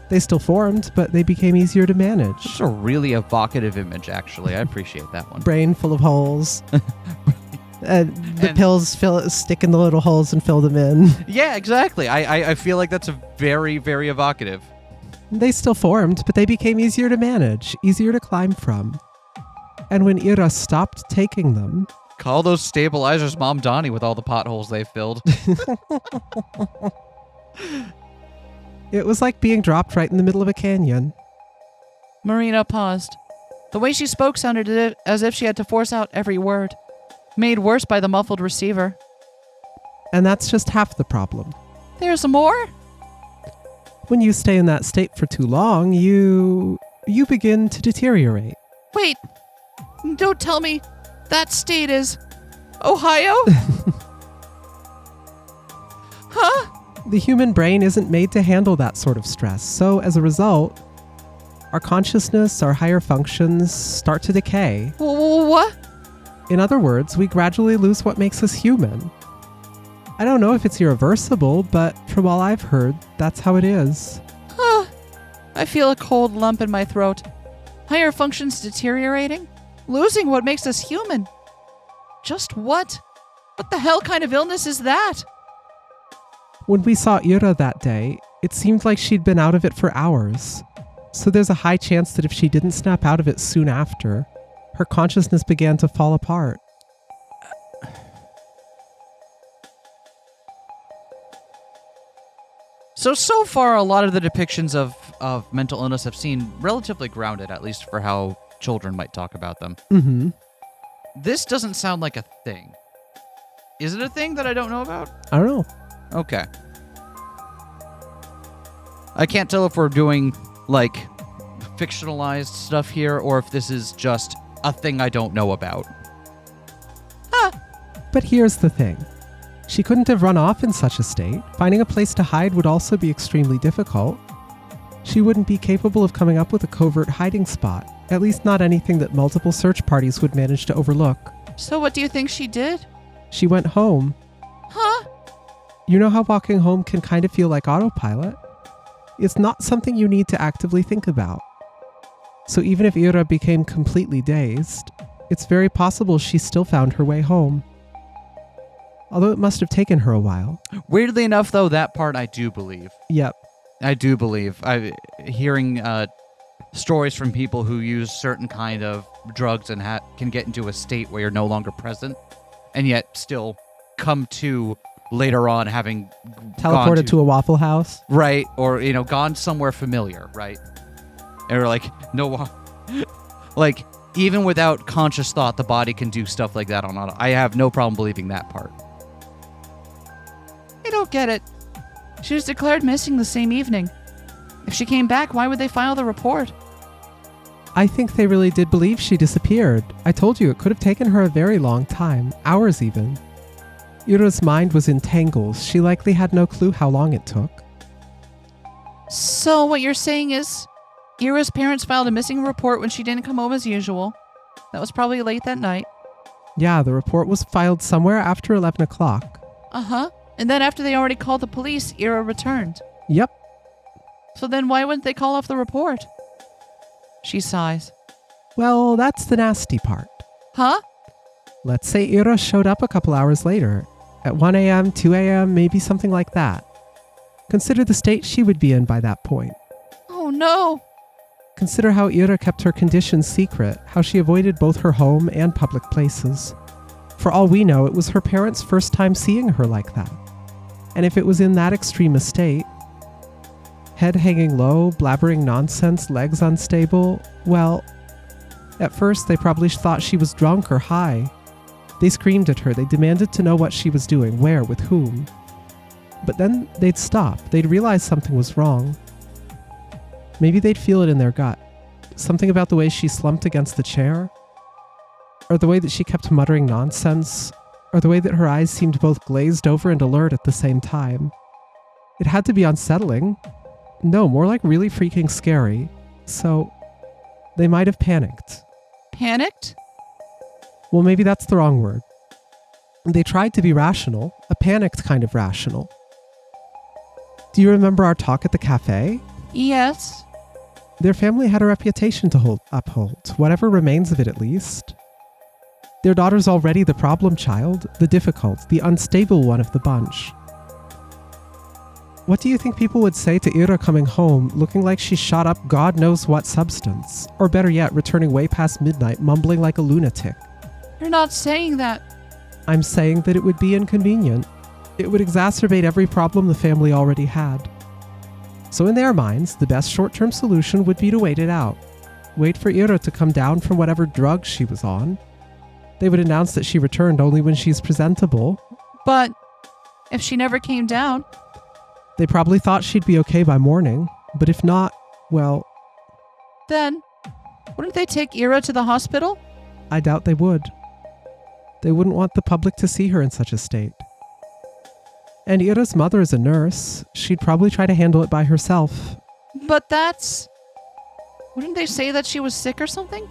They still formed, but they became easier to manage. It's a really evocative image, actually. I appreciate that one. Brain full of holes. The pills stick in the little holes and fill them in. Yeah, exactly. I feel like that's a very, very evocative. They still formed, but they became easier to manage, easier to climb from. And when Ira stopped taking them... Call those stabilizers Mom Donnie with all the potholes they filled. It was like being dropped right in the middle of a canyon. Marina paused. The way she spoke sounded as if she had to force out every word, made worse by the muffled receiver. And that's just half the problem. There's more? When you stay in that state for too long, you begin to deteriorate. Wait, don't tell me that state is Ohio? Huh? The human brain isn't made to handle that sort of stress, so as a result, our consciousness, our higher functions start to decay. What? In other words, we gradually lose what makes us human. I don't know if it's irreversible, but from all I've heard, that's how it is. Huh. I feel a cold lump in my throat. Higher functions deteriorating? Losing what makes us human? Just what? What the hell kind of illness is that? When we saw Ira that day, it seemed like she'd been out of it for hours. So there's a high chance that if she didn't snap out of it soon after, her consciousness began to fall apart. So far, a lot of the depictions of mental illness have seemed relatively grounded, at least for how children might talk about them. Mm-hmm. This doesn't sound like a thing. Is it a thing that I don't know about? I don't know. Okay. I can't tell if we're doing, like, fictionalized stuff here, or if this is just a thing I don't know about. But here's the thing. She couldn't have run off in such a state. Finding a place to hide would also be extremely difficult. She wouldn't be capable of coming up with a covert hiding spot, at least not anything that multiple search parties would manage to overlook. So what do you think she did? She went home. Huh? You know how walking home can kind of feel like autopilot? It's not something you need to actively think about. So even if Ira became completely dazed, it's very possible she still found her way home. Although it must have taken her a while. Weirdly enough, though, that part I do believe. Yep. I do believe. Hearing stories from people who use certain kind of drugs and can get into a state where you're no longer present, and yet still come to later on having Teleported to a Waffle House. Right, or, gone somewhere familiar, right? Or, like, even without conscious thought, the body can do stuff like that on auto. I have no problem believing that part. I don't get it. She was declared missing the same evening. If she came back, why would they file the report? I think they really did believe she disappeared. I told you it could have taken her a very long time, hours even. Ira's mind was in tangles. She likely had no clue how long it took. So what you're saying is, Ira's parents filed a missing report when she didn't come home as usual. That was probably late that night. Yeah, the report was filed somewhere after 11 o'clock. Uh-huh. And then after they already called the police, Ira returned. Yep. So then why wouldn't they call off the report? She sighs. Well, that's the nasty part. Huh? Let's say Ira showed up a couple hours later. At 1 a.m., 2 a.m., maybe something like that. Consider the state she would be in by that point. Oh no! Consider how Ira kept her condition secret, how she avoided both her home and public places. For all we know, it was her parents' first time seeing her like that. And if it was in that extreme a state, head hanging low, blabbering nonsense, legs unstable, well, at first they probably thought she was drunk or high. They screamed at her, they demanded to know what she was doing, where, with whom. But then they'd stop, they'd realize something was wrong. Maybe they'd feel it in their gut. Something about the way she slumped against the chair, or the way that she kept muttering nonsense, or the way that her eyes seemed both glazed over and alert at the same time. It had to be unsettling. No, more like really freaking scary. So, they might have panicked. Panicked? Well, maybe that's the wrong word. They tried to be rational, a panicked kind of rational. Do you remember our talk at the cafe? Yes. Their family had a reputation to uphold, whatever remains of it at least. Their daughter's already the problem child, the difficult, the unstable one of the bunch. What do you think people would say to Ira coming home, looking like she shot up God knows what substance? Or better yet, returning way past midnight, mumbling like a lunatic? You're not saying that. I'm saying that it would be inconvenient. It would exacerbate every problem the family already had. So in their minds, the best short-term solution would be to wait it out. Wait for Ira to come down from whatever drug she was on. They would announce that she returned only when she's presentable. But if she never came down... They probably thought she'd be okay by morning, but if not, well... Then, wouldn't they take Ira to the hospital? I doubt they would. They wouldn't want the public to see her in such a state. And Ira's mother is a nurse. She'd probably try to handle it by herself. But that's... Wouldn't they say that she was sick or something?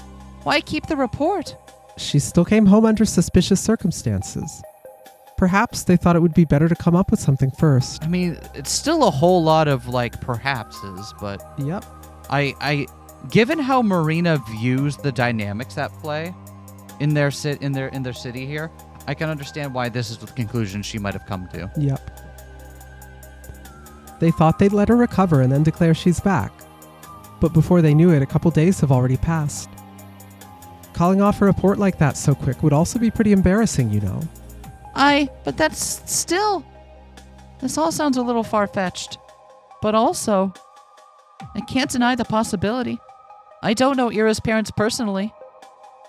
Why keep the report? She still came home under suspicious circumstances. Perhaps they thought it would be better to come up with something first. I mean, it's still a whole lot of, perhapses, but... Yep. Given how Marina views the dynamics at play in their city here, I can understand why this is the conclusion she might have come to. Yep. They thought they'd let her recover and then declare she's back. but before they knew it, a couple days have already passed. Calling off a report like that so quick would also be pretty embarrassing, you know. But that's still... This all sounds a little far-fetched. But also, I can't deny the possibility. I don't know Ira's parents personally,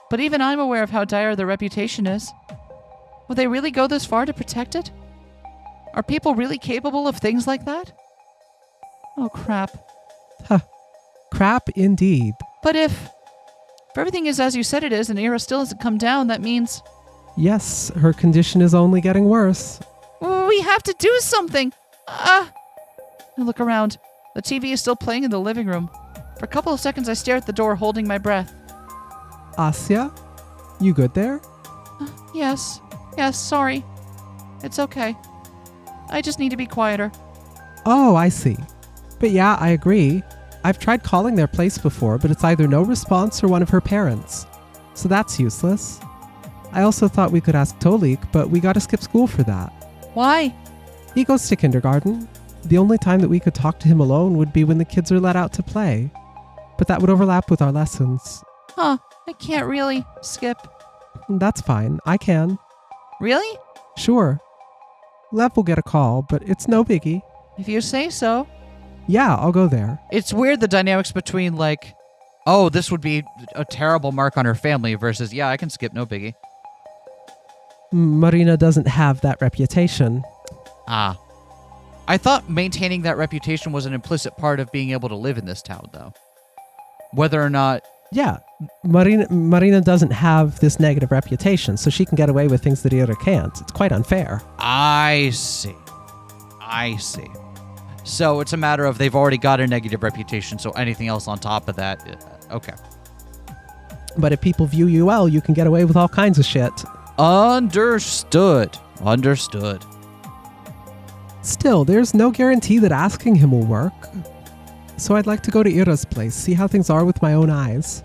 but even I'm aware of how dire their reputation is. Will they really go this far to protect it? Are people really capable of things like that? Oh, crap. Huh. Crap indeed. But if everything is as you said it is and Ira still hasn't come down, that means... Yes, her condition is only getting worse. We have to do something! I look around. The TV is still playing in the living room. For a couple of seconds I stare at the door, holding my breath. Asya? You good there? Yes, sorry. It's okay. I just need to be quieter. Oh, I see. But yeah, I agree. I've tried calling their place before, but it's either no response or one of her parents. So that's useless. I also thought we could ask Tolik, but we gotta skip school for that. Why? He goes to kindergarten. The only time that we could talk to him alone would be when the kids are let out to play. But that would overlap with our lessons. I can't really skip. That's fine. I can. Really? Sure. Lev will get a call, but it's no biggie. If you say so. Yeah, I'll go there. It's weird the dynamics between like, oh, this would be a terrible mark on her family versus, yeah, I can skip, no biggie. Marina doesn't have that reputation. Ah. I thought maintaining that reputation was an implicit part of being able to live in this town, though. Whether or not... Yeah, Marina doesn't have this negative reputation, so she can get away with things that Ira can't. It's quite unfair. I see. So it's a matter of they've already got a negative reputation, so anything else on top of that... Okay. But if people view you well, you can get away with all kinds of shit. Understood. Still, there's no guarantee that asking him will work. So I'd like to go to Ira's place, see how things are with my own eyes.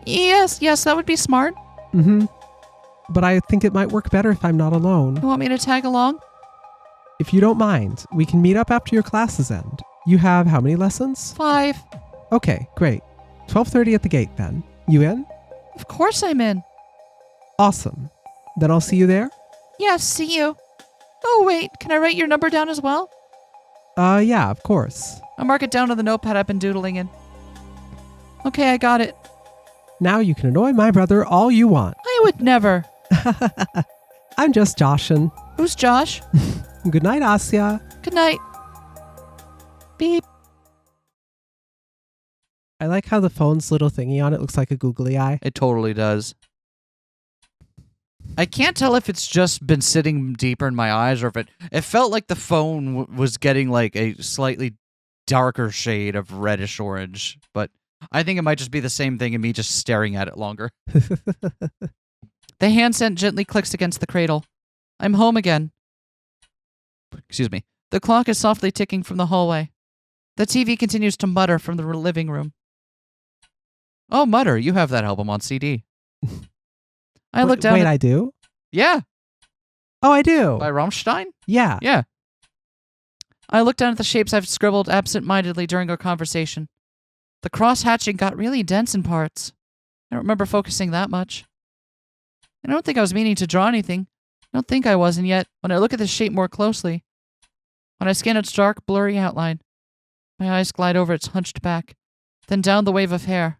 Yes, that would be smart. Mm-hmm. But I think it might work better if I'm not alone. You want me to tag along? If you don't mind, we can meet up after your classes end. You have how many lessons? 5. Okay, great. 12:30 at the gate then. You in? Of course I'm in. Awesome. Then I'll see you there? Yeah, see you. Oh, wait, can I write your number down as well? Yeah, of course. I'll mark it down on the notepad I've been doodling in. Okay, I got it. Now you can annoy my brother all you want. I would never. I'm just Joshin. Who's Josh? Good night, Asya. Good night. Beep. I like how the phone's little thingy on it looks like a googly eye. It totally does. I can't tell if it's just been sitting deeper in my eyes or if it felt like the phone was getting like a slightly darker shade of reddish orange, but I think it might just be the same thing and me just staring at it longer. The handset gently clicks against the cradle. I'm home again. Excuse me. The clock is softly ticking from the hallway. The TV continues to mutter from the living room. Oh, mutter, you have that album on CD. I look down. Wait, I do? Yeah. Oh, I do. By Rammstein? Yeah. Yeah. I look down at the shapes I've scribbled absent-mindedly during our conversation. The cross-hatching got really dense in parts. I don't remember focusing that much. I don't think I was meaning to draw anything. I don't think I was, and yet, when I look at the shape more closely, when I scan its dark, blurry outline, my eyes glide over its hunched back, then down the wave of hair,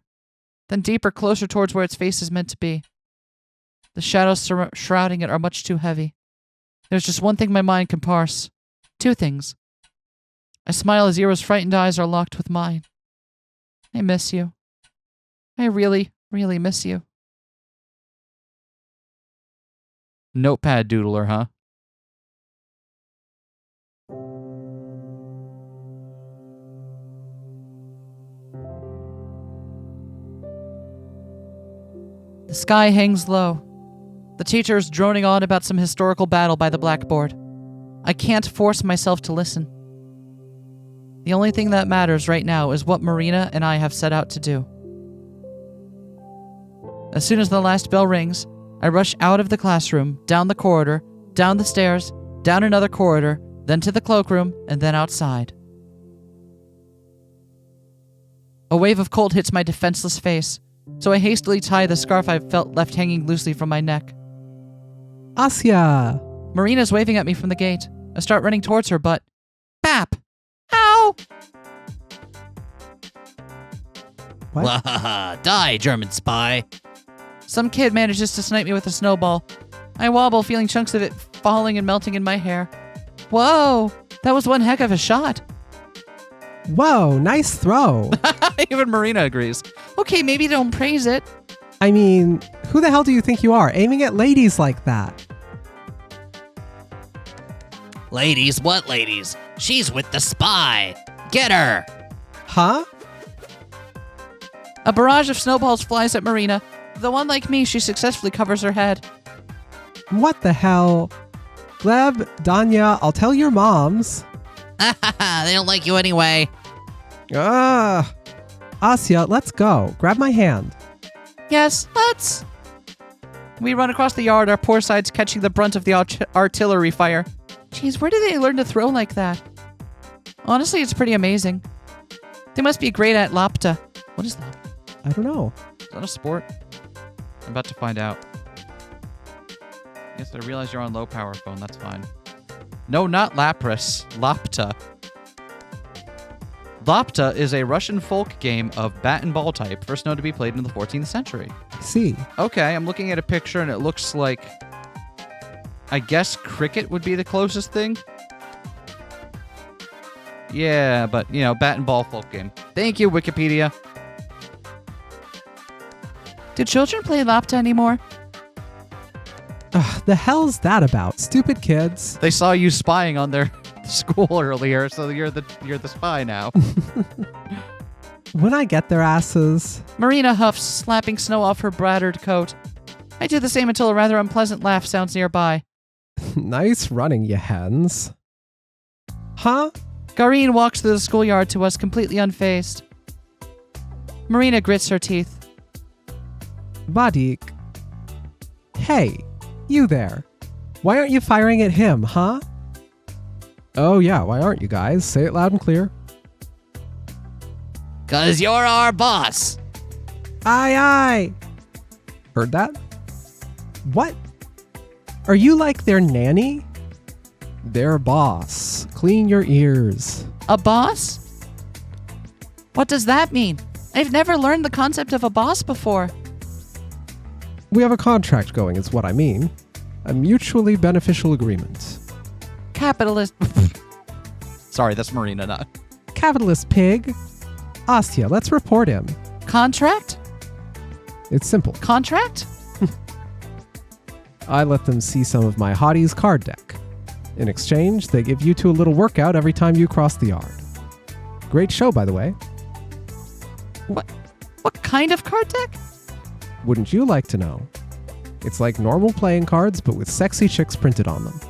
then deeper, closer towards where its face is meant to be. The shadows shrouding it are much too heavy. There's just one thing my mind can parse. 2 things. I smile as Ira's frightened eyes are locked with mine. I miss you. I really, really miss you. Notepad doodler, huh? The sky hangs low. The teacher is droning on about some historical battle by the blackboard. I can't force myself to listen. The only thing that matters right now is what Marina and I have set out to do. As soon as the last bell rings, I rush out of the classroom, down the corridor, down the stairs, down another corridor, then to the cloakroom, and then outside. A wave of cold hits my defenseless face, so I hastily tie the scarf I felt left hanging loosely from my neck. Asya! Marina's waving at me from the gate. I start running towards her, but... Bap! Ow! What? Die, German spy. Some kid manages to snipe me with a snowball. I wobble, feeling chunks of it falling and melting in my hair. Whoa! That was one heck of a shot. Whoa, nice throw. Even Marina agrees. Okay, maybe don't praise it. I mean, who the hell do you think you are, aiming at ladies like that? Ladies? What ladies? She's with the spy. Get her. Huh? A barrage of snowballs flies at Marina. Though unlike me, she successfully covers her head. What the hell? Gleb, Danya, I'll tell your moms. They don't like you anyway. Ah. Asya, let's go. Grab my hand. Yes, let's. We run across the yard, our poor sides catching the brunt of the artillery fire. Jeez, where did they learn to throw like that? Honestly, it's pretty amazing. They must be great at lapta. What is that? I don't know. Is that a sport? I'm about to find out. Yes, I realize you're on low power phone. That's fine. No, not Lapras. Lapta. Lapta is a Russian folk game of bat and ball type, first known to be played in the 14th century. I see. Okay, I'm looking at a picture and it looks like... I guess cricket would be the closest thing? Yeah, but, you know, bat and ball folk game. Thank you, Wikipedia. Do children play lapta anymore? Ugh, the hell's that about? Stupid kids. They saw you spying on their school earlier, so you're the spy now. When I get their asses. Marina huffs, slapping snow off her battered coat. I do the same until a rather unpleasant laugh sounds nearby. Nice running, you hens. Huh? Garin walks through the schoolyard to us completely unfazed. Marina grits her teeth. Vadik. Hey, you there. Why aren't you firing at him, huh? Oh yeah, why aren't you guys? Say it loud and clear. 'Cause you're our boss. Aye, aye. Heard that? What? Are you like their nanny? Their boss. Clean your ears. A boss? What does that mean? I've never learned the concept of a boss before. We have a contract going, is what I mean. A mutually beneficial agreement. Capitalist. Sorry, that's Marina, not... Capitalist pig. Asya, let's report him. Contract? It's simple. Contract? I let them see some of my hotties' card deck. In exchange, they give you two a little workout every time you cross the yard. Great show, by the way. What kind of card deck? Wouldn't you like to know? It's like normal playing cards, but with sexy chicks printed on them.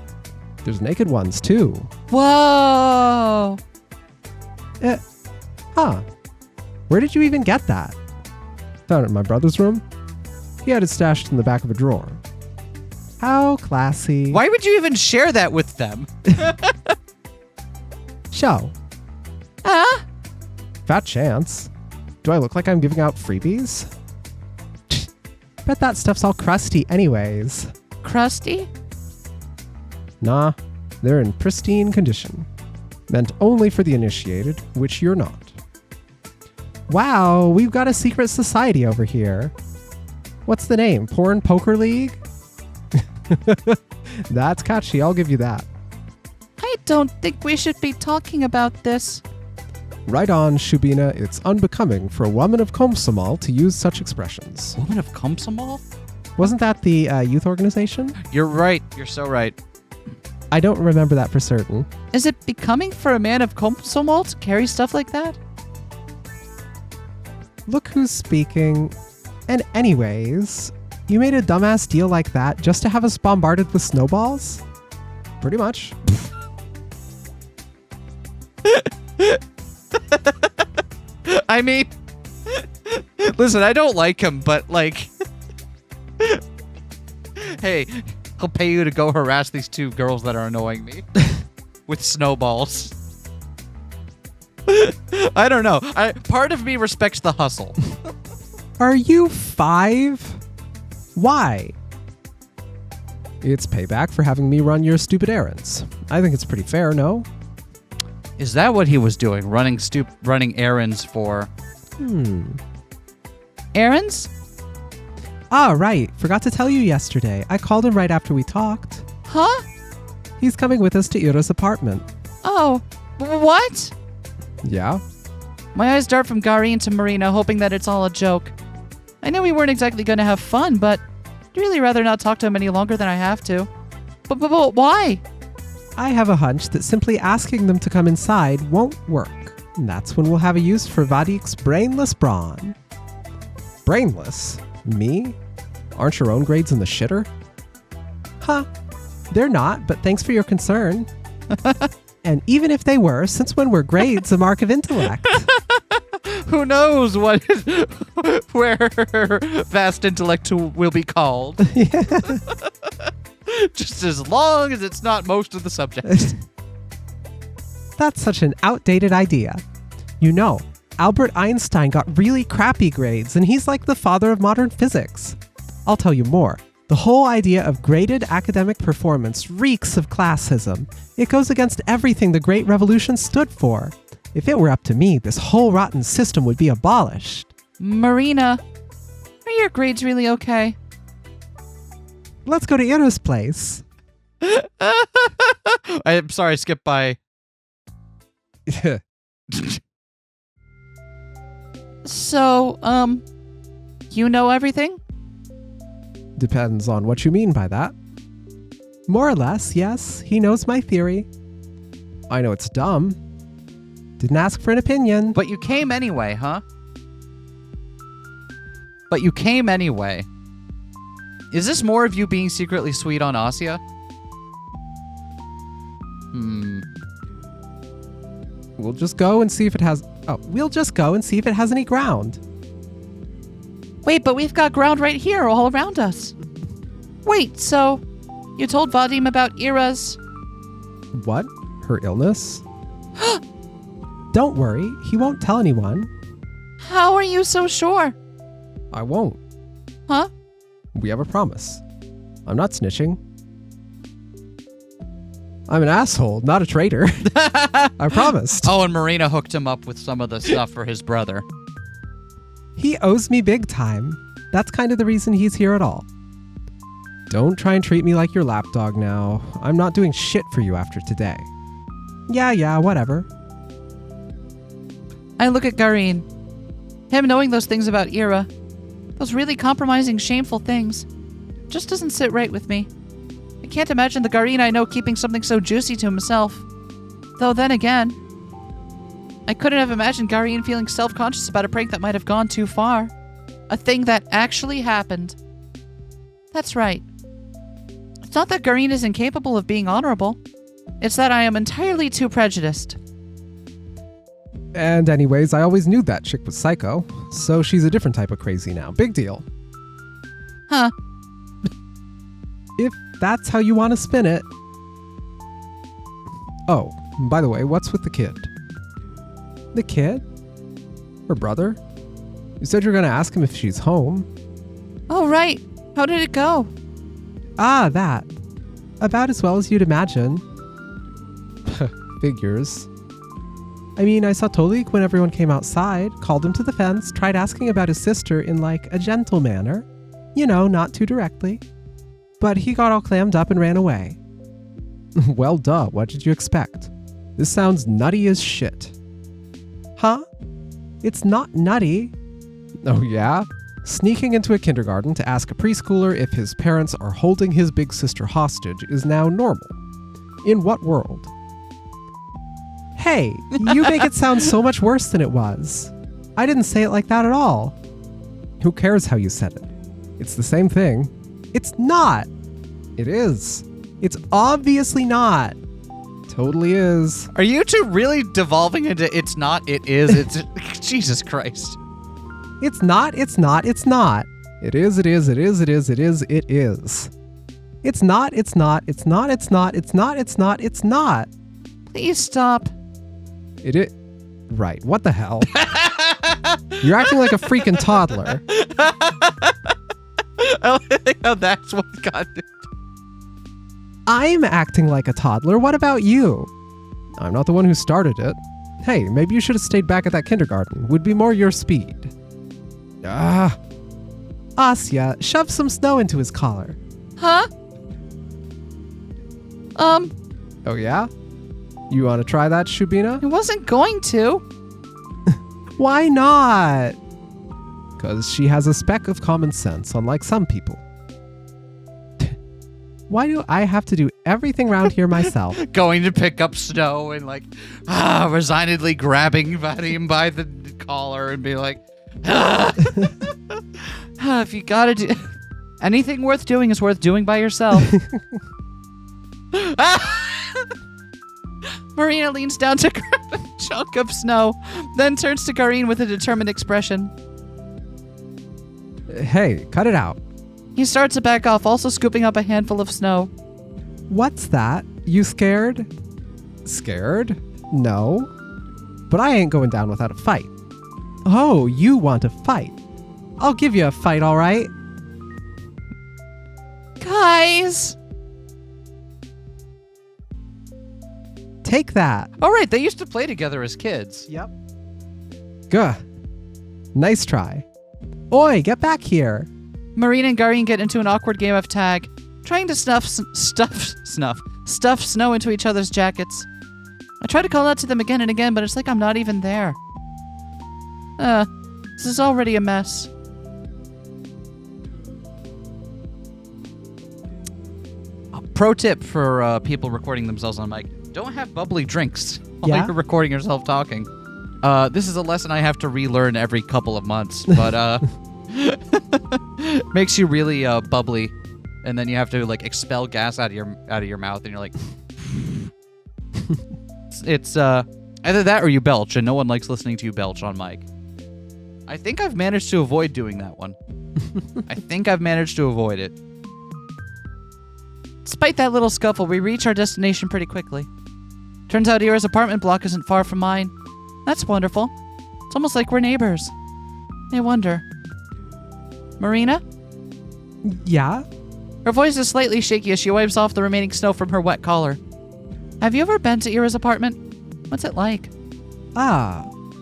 There's naked ones, too. Whoa! Huh. Where did you even get that? Found it in my brother's room. He had it stashed in the back of a drawer. How classy. Why would you even share that with them? Show. Ah? Fat chance. Do I look like I'm giving out freebies? Bet that stuff's all crusty anyways. Crusty? Nah, they're in pristine condition. Meant only for the initiated, which you're not. Wow, we've got a secret society over here. What's the name? Porn Poker League? That's catchy, I'll give you that. I don't think we should be talking about this. Right on, Shubina, it's unbecoming for a woman of Komsomol to use such expressions. Woman of Komsomol? Wasn't that the youth organization? You're right. You're so right. I don't remember that for certain. Is it becoming for a man of Komsomol to carry stuff like that? Look who's speaking. And anyways, you made a dumbass deal like that just to have us bombarded with snowballs? Pretty much. I mean, listen, I don't like him, but like, hey, I'll pay you to go harass these two girls that are annoying me with snowballs. I don't know. Part of me respects the hustle. Are you 5? Why? It's payback for having me run your stupid errands. I think it's pretty fair, no? Is that what he was doing? Running errands for... Errands? Ah, right. Forgot to tell you yesterday. I called him right after we talked. Huh? He's coming with us to Ira's apartment. Oh, what? Yeah? My eyes dart from Garin to Marina, hoping that it's all a joke. I know we weren't exactly going to have fun, but I'd really rather not talk to him any longer than I have to. But why? I have a hunch that simply asking them to come inside won't work. And that's when we'll have a use for Vadik's brainless brawn. Brainless? Me? Aren't your own grades in the shitter? Huh. They're not, but thanks for your concern. And even if they were, since when were grades a mark of intellect? Who knows where vast intellect will be called. Just as long as it's not most of the subjects. That's such an outdated idea. You know, Albert Einstein got really crappy grades, and he's like the father of modern physics. I'll tell you more. The whole idea of graded academic performance reeks of classism. It goes against everything the Great Revolution stood for. If it were up to me, this whole rotten system would be abolished. Marina, are your grades really okay? Let's go to Ira's place. I'm sorry, I skipped by. So, you know everything? Depends on what you mean by that. More or less, yes. He knows my theory. I know it's dumb. Didn't ask for an opinion. But you came anyway, huh? But you came anyway. Is this more of you being secretly sweet on Asya? We'll just go and see if it has... we'll just go and see if it has any ground. Wait, but we've got ground right here all around us. Wait, so you told Vadim about Ira's... What? Her illness? Don't worry, he won't tell anyone. How are you so sure? I won't. Huh? We have a promise. I'm not snitching. I'm an asshole, not a traitor. I promised. Oh, and Marina hooked him up with some of the stuff for his brother. He owes me big time. That's kind of the reason he's here at all. Don't try and treat me like your lapdog now. I'm not doing shit for you after today. Yeah, whatever. I look at Garin. Him knowing those things about Ira, those really compromising, shameful things, just doesn't sit right with me. I can't imagine the Garin I know keeping something so juicy to himself. Though then again, I couldn't have imagined Garin feeling self-conscious about a prank that might have gone too far. A thing that actually happened. That's right. It's not that Garin is incapable of being honorable. It's that I am entirely too prejudiced. And anyways, I always knew that chick was psycho, so she's a different type of crazy now. Big deal. Huh. If that's how you want to spin it. Oh, by the way, what's with the kid? The kid? Her brother? You said you were going to ask him if she's home. Oh, right. How did it go? Ah, that. About as well as you'd imagine. Figures. I mean, I saw Tolik when everyone came outside, called him to the fence, tried asking about his sister in, like, a gentle manner. You know, not too directly. But he got all clammed up and ran away. Well, duh, what did you expect? This sounds nutty as shit. Huh? It's not nutty. Oh, yeah? Sneaking into a kindergarten to ask a preschooler if his parents are holding his big sister hostage is now normal. In what world? Hey, you make it sound so much worse than it was. I didn't say it like that at all. Who cares how you said it? It's the same thing. It's not. It is. It's obviously not. Totally is. Are you two really devolving into it's not, it is, it's... Jesus Christ. It's not, it's not, it's not. It is, it is, it is, it is, it is, it is. It's not, it's not, it's not, it's not, it's not, it's not, it's not. Please stop. It is. Right, what the hell? You're acting like a freaking toddler. I think how that's what got it. I'm acting like a toddler. What about you? I'm not the one who started it. Hey, maybe you should have stayed back at that kindergarten. Would be more your speed. Asya, shove some snow into his collar. Huh? Oh yeah? You want to try that, Shubina? I wasn't going to. Why not? Because she has a speck of common sense, unlike some people. Why do I have to do everything around here myself? Going to pick up snow and like resignedly grabbing him by the collar and be like, If you gotta do anything worth doing is worth doing by yourself. Marina leans down to grab a chunk of snow, then turns to Garin with a determined expression. Hey, cut it out. He starts to back off, also scooping up a handful of snow. What's that? You scared? Scared? No. But I ain't going down without a fight. Oh, you want a fight? I'll give you a fight, all right? Guys! Take that. all right, they used to play together as kids. Yep. Gah. Nice try. Oi, get back here. Marina and Garin get into an awkward game of tag, trying to stuff snow into each other's jackets. I try to call out to them again and again, but it's like I'm not even there. This is already a mess. Pro tip for people recording themselves on mic: don't have bubbly drinks while Yeah? you're recording yourself talking. This is a lesson I have to relearn every couple of months, but makes you really bubbly, and then you have to like expel gas out of your mouth, and you're like, it's either that or you belch, and no one likes listening to you belch on mic. I think I've managed to avoid doing that one. I think I've managed to avoid it. Despite that little scuffle, we reach our destination pretty quickly. Turns out Ira's apartment block isn't far from mine. That's wonderful. It's almost like we're neighbors. I wonder. Marina? Yeah? Her voice is slightly shaky as she wipes off the remaining snow from her wet collar. Have you ever been to Ira's apartment? What's it like?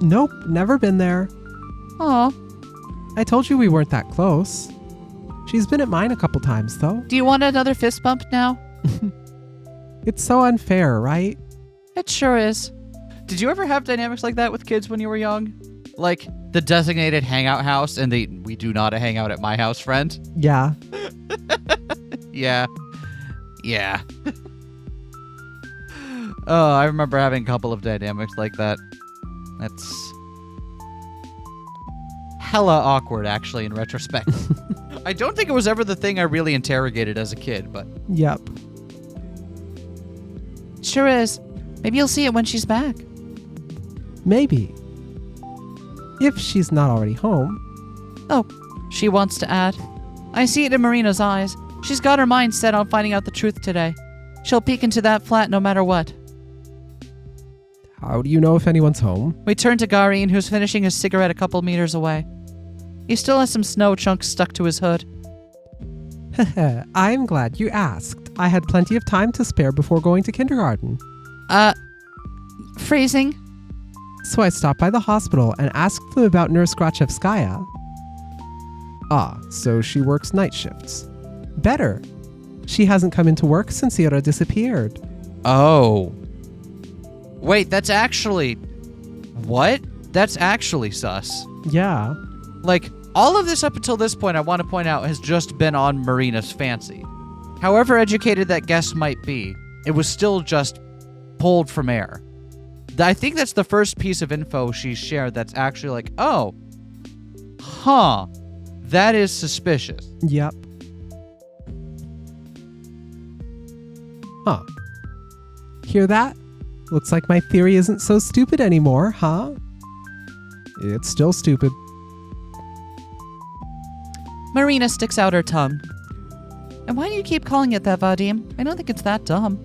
Nope, never been there. Aw. I told you we weren't that close. She's been at mine a couple times, though. Do you want another fist bump now? It's so unfair, right? It sure is. Did you ever have dynamics like that with kids when you were young? Like the designated hangout house and the we do not hang out at my house friend? Yeah. Yeah. Yeah. Oh, I remember having a couple of dynamics like that. That's hella awkward, actually, in retrospect. I don't think it was ever the thing I really interrogated as a kid, but... Yep. Sure is. Maybe you'll see it when she's back. Maybe. If she's not already home. Oh, she wants to add. I see it in Marina's eyes. She's got her mind set on finding out the truth today. She'll peek into that flat no matter what. How do you know if anyone's home? We turn to Garin, who's finishing his cigarette a couple meters away. He still has some snow chunks stuck to his hood. I'm glad you asked. I had plenty of time to spare before going to kindergarten. Freezing? So I stopped by the hospital and asked them about Nurse Grachevskaya. Ah, so she works night shifts. Better. She hasn't come into work since Ira disappeared. Oh. Wait, that's actually... What? That's actually sus. Yeah. Like, all of this up until this point, I want to point out, has just been on Marina's fancy. However educated that guess might be, it was still just pulled from air. I think that's the first piece of info she shared that's actually like, oh, huh, that is suspicious. Yep. Huh. Hear that? Looks like my theory isn't so stupid anymore, huh? It's still stupid. Marina sticks out her tongue. And why do you keep calling it that, Vadim? I don't think it's that dumb.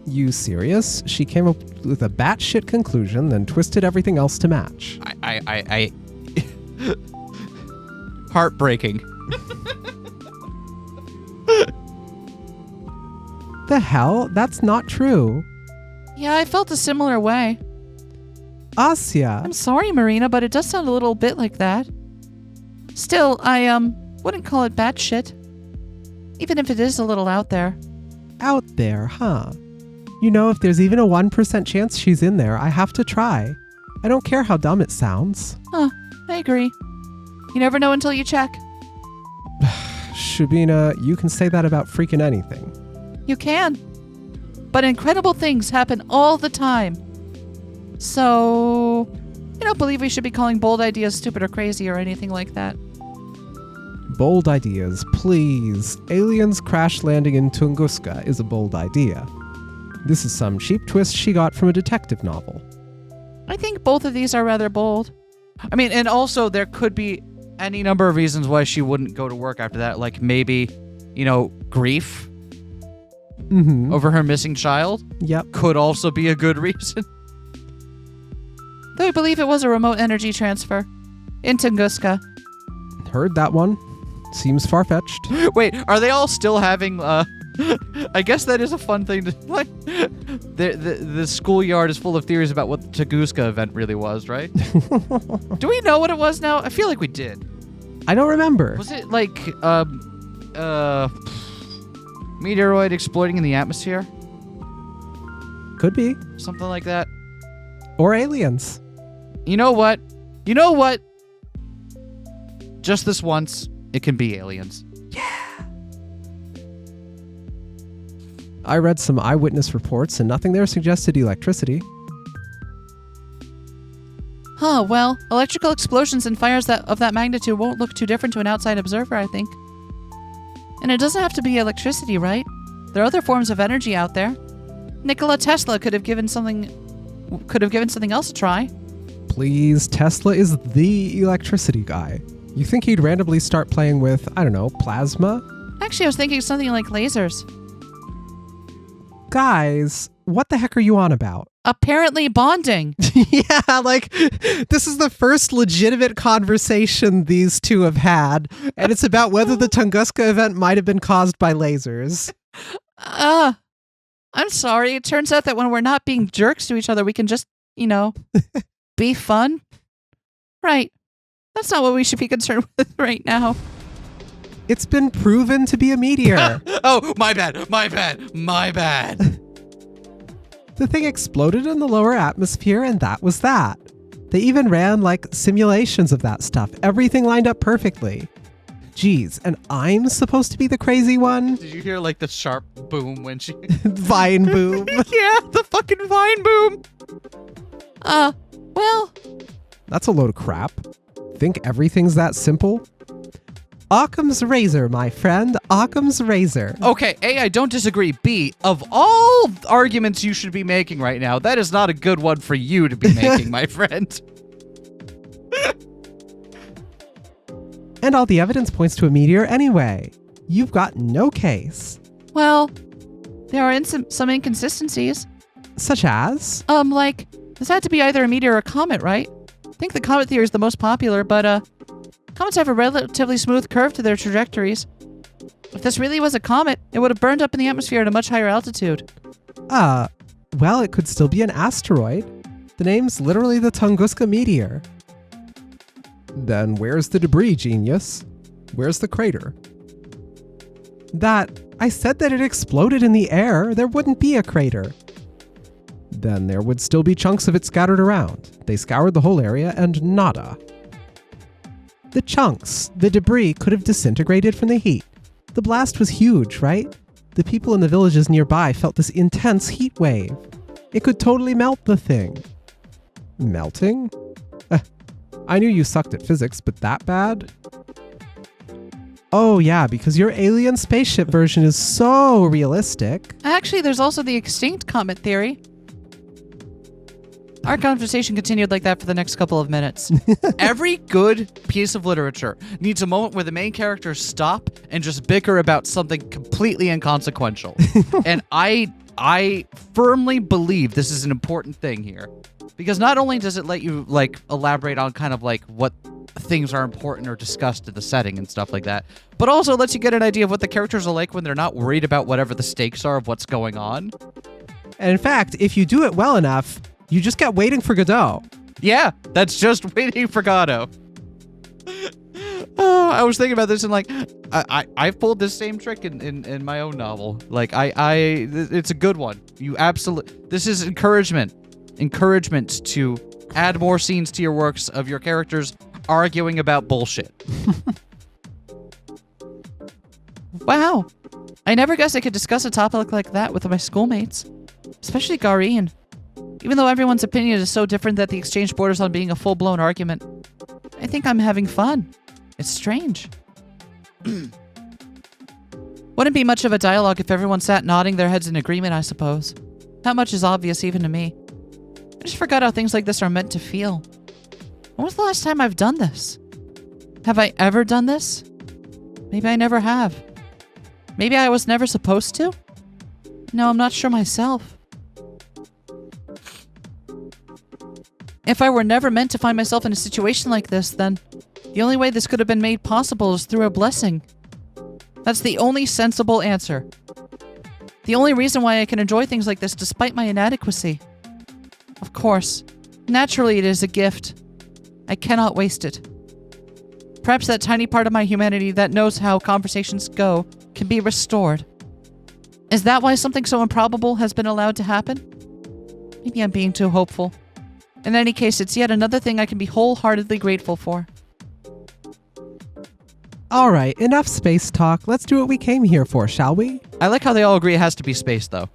You serious? She came up with a batshit conclusion, then twisted everything else to match. I heartbreaking. The hell? That's not true. Yeah, I felt a similar way. Asya. I'm sorry, Marina, but it does sound a little bit like that. Still, I wouldn't call it batshit. Even if it is a little out there. Out there, huh? You know, if there's even a 1% chance she's in there, I have to try. I don't care how dumb it sounds. Huh, I agree. You never know until you check. Shabina, you can say that about freaking anything. You can. But incredible things happen all the time. So, I don't believe we should be calling bold ideas stupid or crazy or anything like that. Bold ideas, please. Aliens crash landing in Tunguska is a bold idea. This is some cheap twist she got from a detective novel. I think both of these are rather bold. I mean, and also there could be any number of reasons why she wouldn't go to work after that. Like maybe, grief over her missing child. Yep. Could also be a good reason. Though I believe it was a remote energy transfer in Tunguska. Heard that one. Seems far-fetched. Wait, are they all still having, I guess that is a fun thing to, like, the schoolyard is full of theories about what the Tunguska event really was, right? Do we know what it was now? I feel like we did. I don't remember. Was it like, meteoroid exploding in the atmosphere? Could be. Something like that. Or aliens. You know what? Just this once, it can be aliens. I read some eyewitness reports and nothing there suggested electricity. Huh, well, electrical explosions and fires of that magnitude won't look too different to an outside observer, I think. And it doesn't have to be electricity, right? There are other forms of energy out there. Nikola Tesla could have given something else a try. Please, Tesla is the electricity guy. You think he'd randomly start playing with, I don't know, plasma? Actually, I was thinking something like lasers. Guys, what the heck are you on about? Apparently bonding. Yeah, like, this is the first legitimate conversation these two have had, and it's about whether the Tunguska event might have been caused by lasers. I'm sorry. It turns out that when we're not being jerks to each other, we can just, be fun. Right. That's not what we should be concerned with right now. It's been proven to be a meteor. Oh, my bad. The thing exploded in the lower atmosphere, and that was that. They even ran, simulations of that stuff. Everything lined up perfectly. Geez, and I'm supposed to be the crazy one? Did you hear, the sharp boom when she... Vine boom. Yeah, the fucking vine boom. Well... That's a load of crap. Think everything's that simple? Occam's razor, my friend. Occam's razor. Okay, A, I don't disagree. B, of all arguments you should be making right now, that is not a good one for you to be making, my friend. And all the evidence points to a meteor anyway. You've got no case. Well, there are some inconsistencies. Such as? This had to be either a meteor or a comet, right? I think the comet theory is the most popular, but, comets have a relatively smooth curve to their trajectories. If this really was a comet, it would have burned up in the atmosphere at a much higher altitude. Well, it could still be an asteroid. The name's literally the Tunguska meteor. Then where's the debris, genius? Where's the crater? I said that it exploded in the air. There wouldn't be a crater. Then there would still be chunks of it scattered around. They scoured the whole area and nada. The chunks, the debris, could have disintegrated from the heat. The blast was huge, right? The people in the villages nearby felt this intense heat wave. It could totally melt the thing. Melting? I knew you sucked at physics, but that bad? Oh yeah, because your alien spaceship version is so realistic. Actually, there's also the extinct comet theory. Our conversation continued like that for the next couple of minutes. Every good piece of literature needs a moment where the main characters stop and just bicker about something completely inconsequential. And I I firmly believe this is an important thing here. Because not only does it let you, like, elaborate on kind of, like, what things are important or discussed in the setting and stuff like that, but also lets you get an idea of what the characters are like when they're not worried about whatever the stakes are of what's going on. And in fact, if you do it well enough, you just get waiting for Godot. Yeah, that's just waiting for Godot. I was thinking about this and, like, I've pulled this same trick in my own novel. Like, it's a good one. You absolutely... This is encouragement to add more scenes to your works of your characters arguing about bullshit. Wow. I never guessed I could discuss a topic like that with my schoolmates. Especially Garin. Even though everyone's opinion is so different that the exchange borders on being a full-blown argument, I think I'm having fun. It's strange. Wouldn't be much of a dialogue if everyone sat nodding their heads in agreement, I suppose. That much is obvious even to me. I just forgot how things like this are meant to feel. When was the last time I've done this? Have I ever done this? Maybe I never have. Maybe I was never supposed to? No, I'm not sure myself. If I were never meant to find myself in a situation like this, then the only way this could have been made possible is through a blessing. That's the only sensible answer. The only reason why I can enjoy things like this despite my inadequacy. Of course, naturally it is a gift. I cannot waste it. Perhaps that tiny part of my humanity that knows how conversations go can be restored. Is that why something so improbable has been allowed to happen? Maybe I'm being too hopeful. In any case, it's yet another thing I can be wholeheartedly grateful for. All right, enough space talk. Let's do what we came here for, shall we? I like how they all agree it has to be space, though.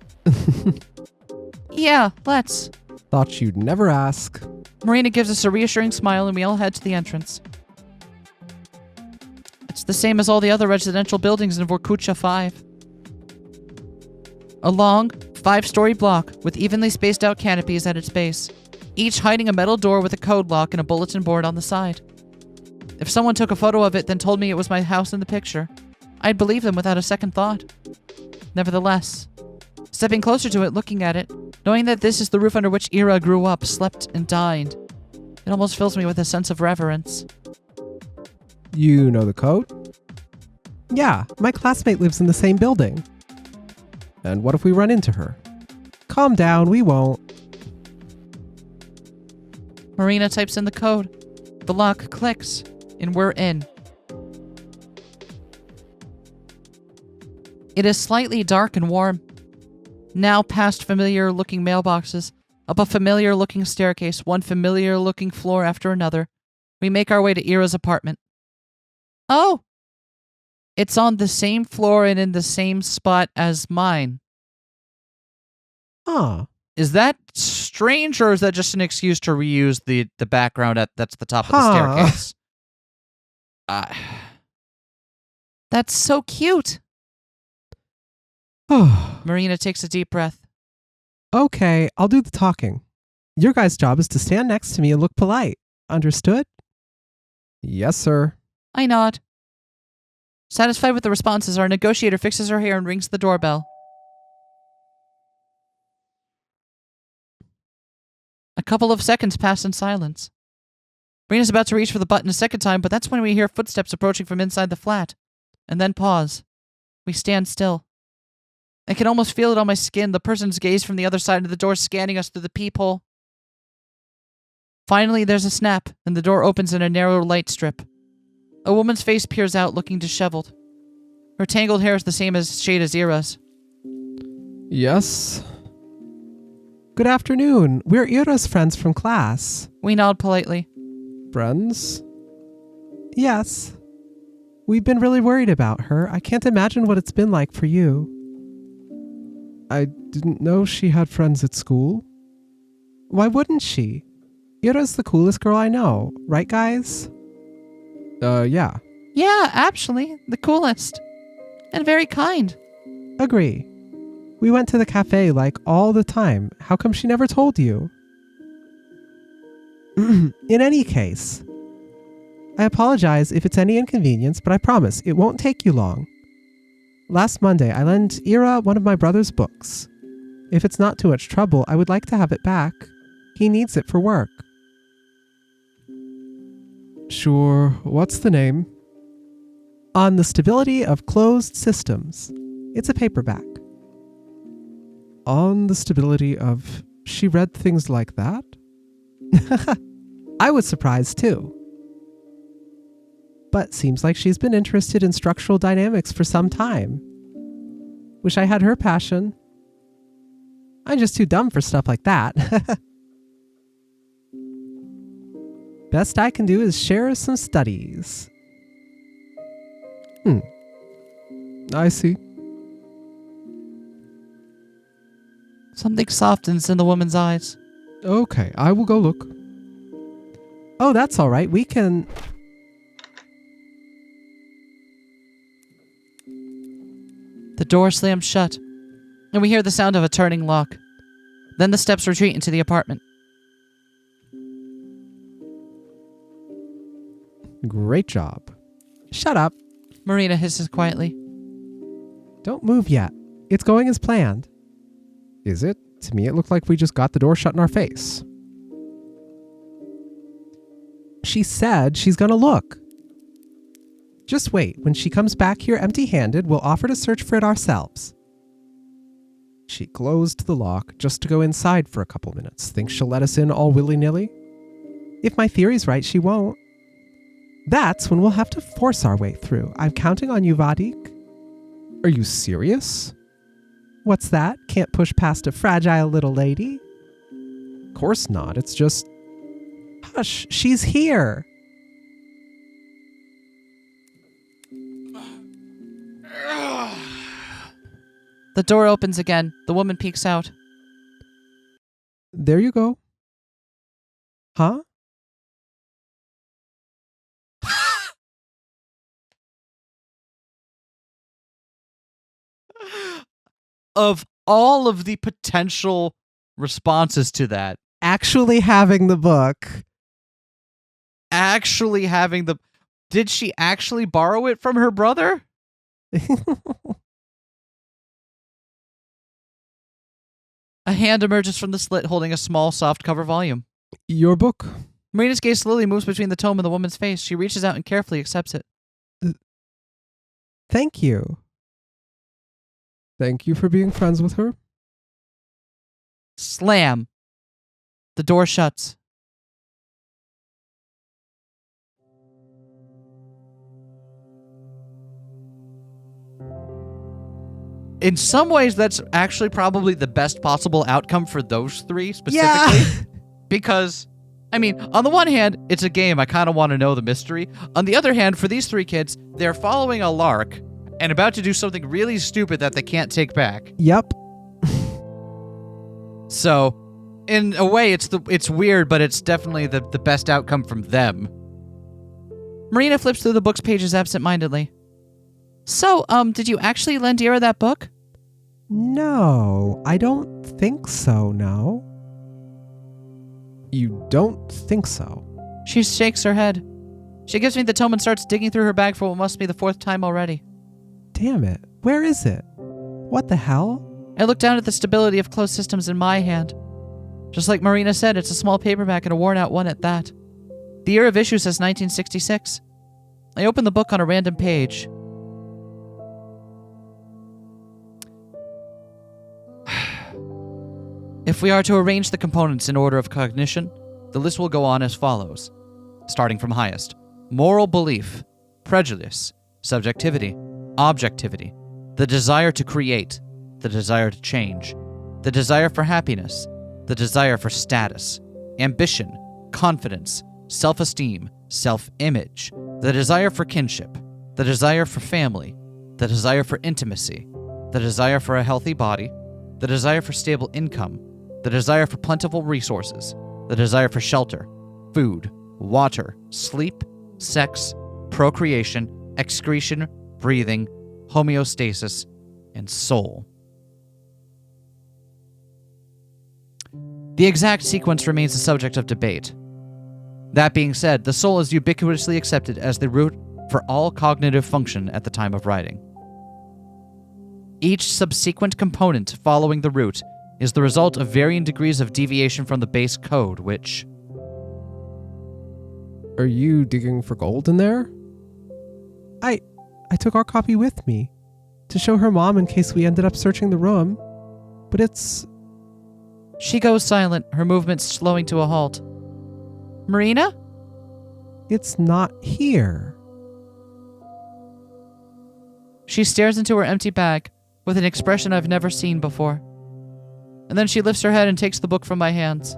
Yeah, let's. Thought you'd never ask. Marina gives us a reassuring smile and we all head to the entrance. It's the same as all the other residential buildings in Vorkucha 5. A long, 5-story block with evenly spaced out canopies at its base, each hiding a metal door with a code lock and a bulletin board on the side. If someone took a photo of it then told me it was my house in the picture, I'd believe them without a second thought. Nevertheless, stepping closer to it, looking at it, knowing that this is the roof under which Ira grew up, slept, and died, it almost fills me with a sense of reverence. You know the code? Yeah, my classmate lives in the same building. And what if we run into her? Calm down, we won't. Marina types in the code. The lock clicks, and we're in. It is slightly dark and warm. Now past familiar-looking mailboxes, up a familiar-looking staircase, one familiar-looking floor after another, we make our way to Ira's apartment. Oh! It's on the same floor and in the same spot as mine. Huh. Is that strange, or is that just an excuse to reuse the background that's the top of the staircase? That's so cute. Marina takes a deep breath. Okay, I'll do the talking. Your guys' job is to stand next to me and look polite. Understood? Yes, sir. I nod. Satisfied with the responses, our negotiator fixes her hair and rings the doorbell. A couple of seconds pass in silence. Marina's about to reach for the button a second time, but that's when we hear footsteps approaching from inside the flat. And then pause. We stand still. I can almost feel it on my skin, the person's gaze from the other side of the door scanning us through the peephole. Finally, there's a snap, and the door opens in a narrow light strip. A woman's face peers out, looking disheveled. Her tangled hair is the same shade as Ira's. Yes? Good afternoon. We're Ira's friends from class. We nod politely. Friends? Yes. We've been really worried about her. I can't imagine what it's been like for you. I didn't know she had friends at school. Why wouldn't she? Ira's the coolest girl I know, right guys? Yeah. Yeah, actually, the coolest. And very kind. Agree. We went to the cafe like all the time. How come she never told you? In any case, I apologize if it's any inconvenience, but I promise it won't take you long. Last Monday, I lent Ira one of my brother's books. If it's not too much trouble, I would like to have it back. He needs it for work. Sure. What's the name? On the Stability of Closed Systems. It's a paperback. On the Stability of... She read things like that? I was surprised too. But seems like she's been interested in structural dynamics for some time. Wish I had her passion. I'm just too dumb for stuff like that. Best I can do is share some studies. I see. Something softens in the woman's eyes. Okay, I will go look. Oh, that's all right. We can... The door slams shut, and we hear the sound of a turning lock. Then the steps retreat into the apartment. Great job. Shut up. Marina hisses quietly. Don't move yet. It's going as planned. Is it? To me, it looked like we just got the door shut in our face. She said she's gonna look. Just wait. When she comes back here empty-handed, we'll offer to search for it ourselves. She closed the lock just to go inside for a couple minutes. Think she'll let us in all willy-nilly? If my theory's right, she won't. That's when we'll have to force our way through. I'm counting on you, Vadik. Are you serious? What's that? Can't push past a fragile little lady? Of course not. It's just... Hush, she's here. The door opens again. The woman peeks out. There you go. Huh? Of all of the potential responses to that, Actually having the book. actually having the... Did she actually borrow it from her brother? A hand emerges from the slit holding a small, soft-cover volume. Your book. Marina's gaze slowly moves between the tome and the woman's face. She reaches out and carefully accepts it. Thank you. Thank you for being friends with her. Slam. The door shuts. In some ways, that's actually probably the best possible outcome for those three specifically. Yeah. Because, I mean, on the one hand, it's a game. I kind of want to know the mystery. On the other hand, for these three kids, they're following a lark and about to do something really stupid that they can't take back. Yep. So, in a way, it's weird, but it's definitely the best outcome from them. Marina flips through the book's pages absent-mindedly. So, did you actually lend Ira that book? No, I don't think so, no. You don't think so? She shakes her head. She gives me the tome and starts digging through her bag for what must be the fourth time already. Damn it. Where is it? What the hell? I look down at the Stability of Closed Systems in my hand. Just like Marina said, it's a small paperback and a worn-out one at that. The year of issue says 1966. I open the book on a random page. If we are to arrange the components in order of cognition, the list will go on as follows. Starting from highest. Moral belief, prejudice, subjectivity, objectivity, the desire to create, the desire to change, the desire for happiness, the desire for status, ambition, confidence, self-esteem, self-image, the desire for kinship, the desire for family, the desire for intimacy, the desire for a healthy body, the desire for stable income, the desire for plentiful resources, the desire for shelter, food, water, sleep, sex, procreation, excretion, breathing, homeostasis, and soul. The exact sequence remains the subject of debate. That being said, the soul is ubiquitously accepted as the root for all cognitive function at the time of writing. Each subsequent component following the root is the result of varying degrees of deviation from the base code, which... Are you digging for gold in there? I took our copy with me to show her mom in case we ended up searching the room, but it's... She goes silent, her movements slowing to a halt. Marina? It's not here. She stares into her empty bag with an expression I've never seen before. And then she lifts her head and takes the book from my hands.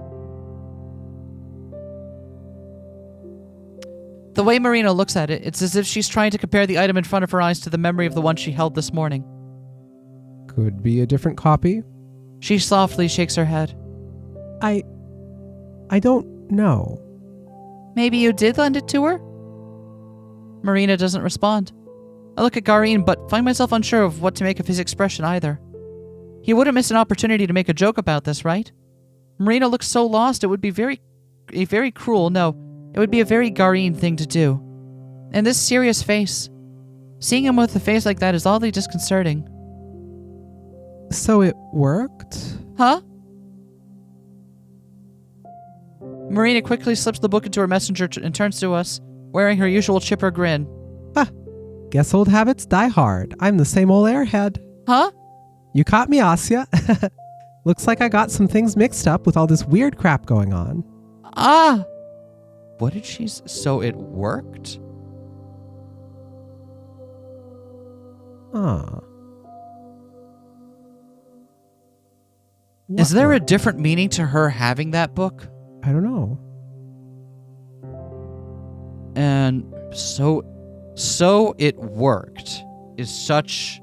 The way Marina looks at it, it's as if she's trying to compare the item in front of her eyes to the memory of the one she held this morning. Could be a different copy. She softly shakes her head. I don't know. Maybe you did lend it to her? Marina doesn't respond. I look at Garin, but find myself unsure of what to make of his expression either. He wouldn't miss an opportunity to make a joke about this, right? Marina looks so lost it would be a very cruel, no, it would be a very Garin thing to do. And this serious face. Seeing him with a face like that is oddly disconcerting. So it worked? Huh? Marina quickly slips the book into her messenger and turns to us, wearing her usual chipper grin. Guess old habits die hard. I'm the same old airhead. Huh? You caught me, Asya. Looks like I got some things mixed up with all this weird crap going on. Ah! What did she... So it worked? Ah. Is there a different meaning to her having that book? I don't know. And so it worked is such...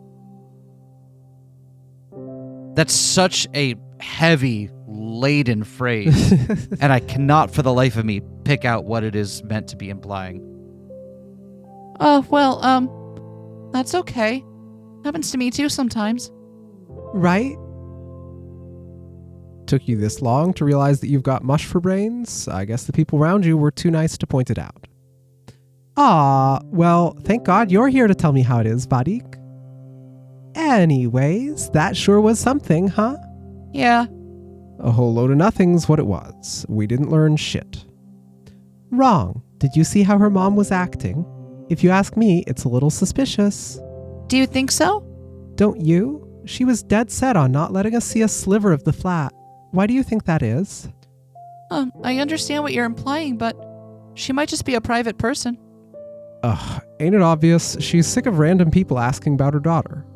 That's such a heavy, laden phrase. And I cannot for the life of me pick out what it is meant to be implying. That's okay. Happens to me too sometimes. Right? Took you this long to realize that you've got mush for brains? I guess the people around you were too nice to point it out. Well, thank God you're here to tell me how it is, Vadik. Anyways, that sure was something, huh? Yeah. A whole load of nothing's what it was. We didn't learn shit. Wrong. Did you see how her mom was acting? If you ask me, it's a little suspicious. Do you think so? Don't you? She was dead set on not letting us see a sliver of the flat. Why do you think that is? I understand what you're implying, but she might just be a private person. Ugh, ain't it obvious? She's sick of random people asking about her daughter.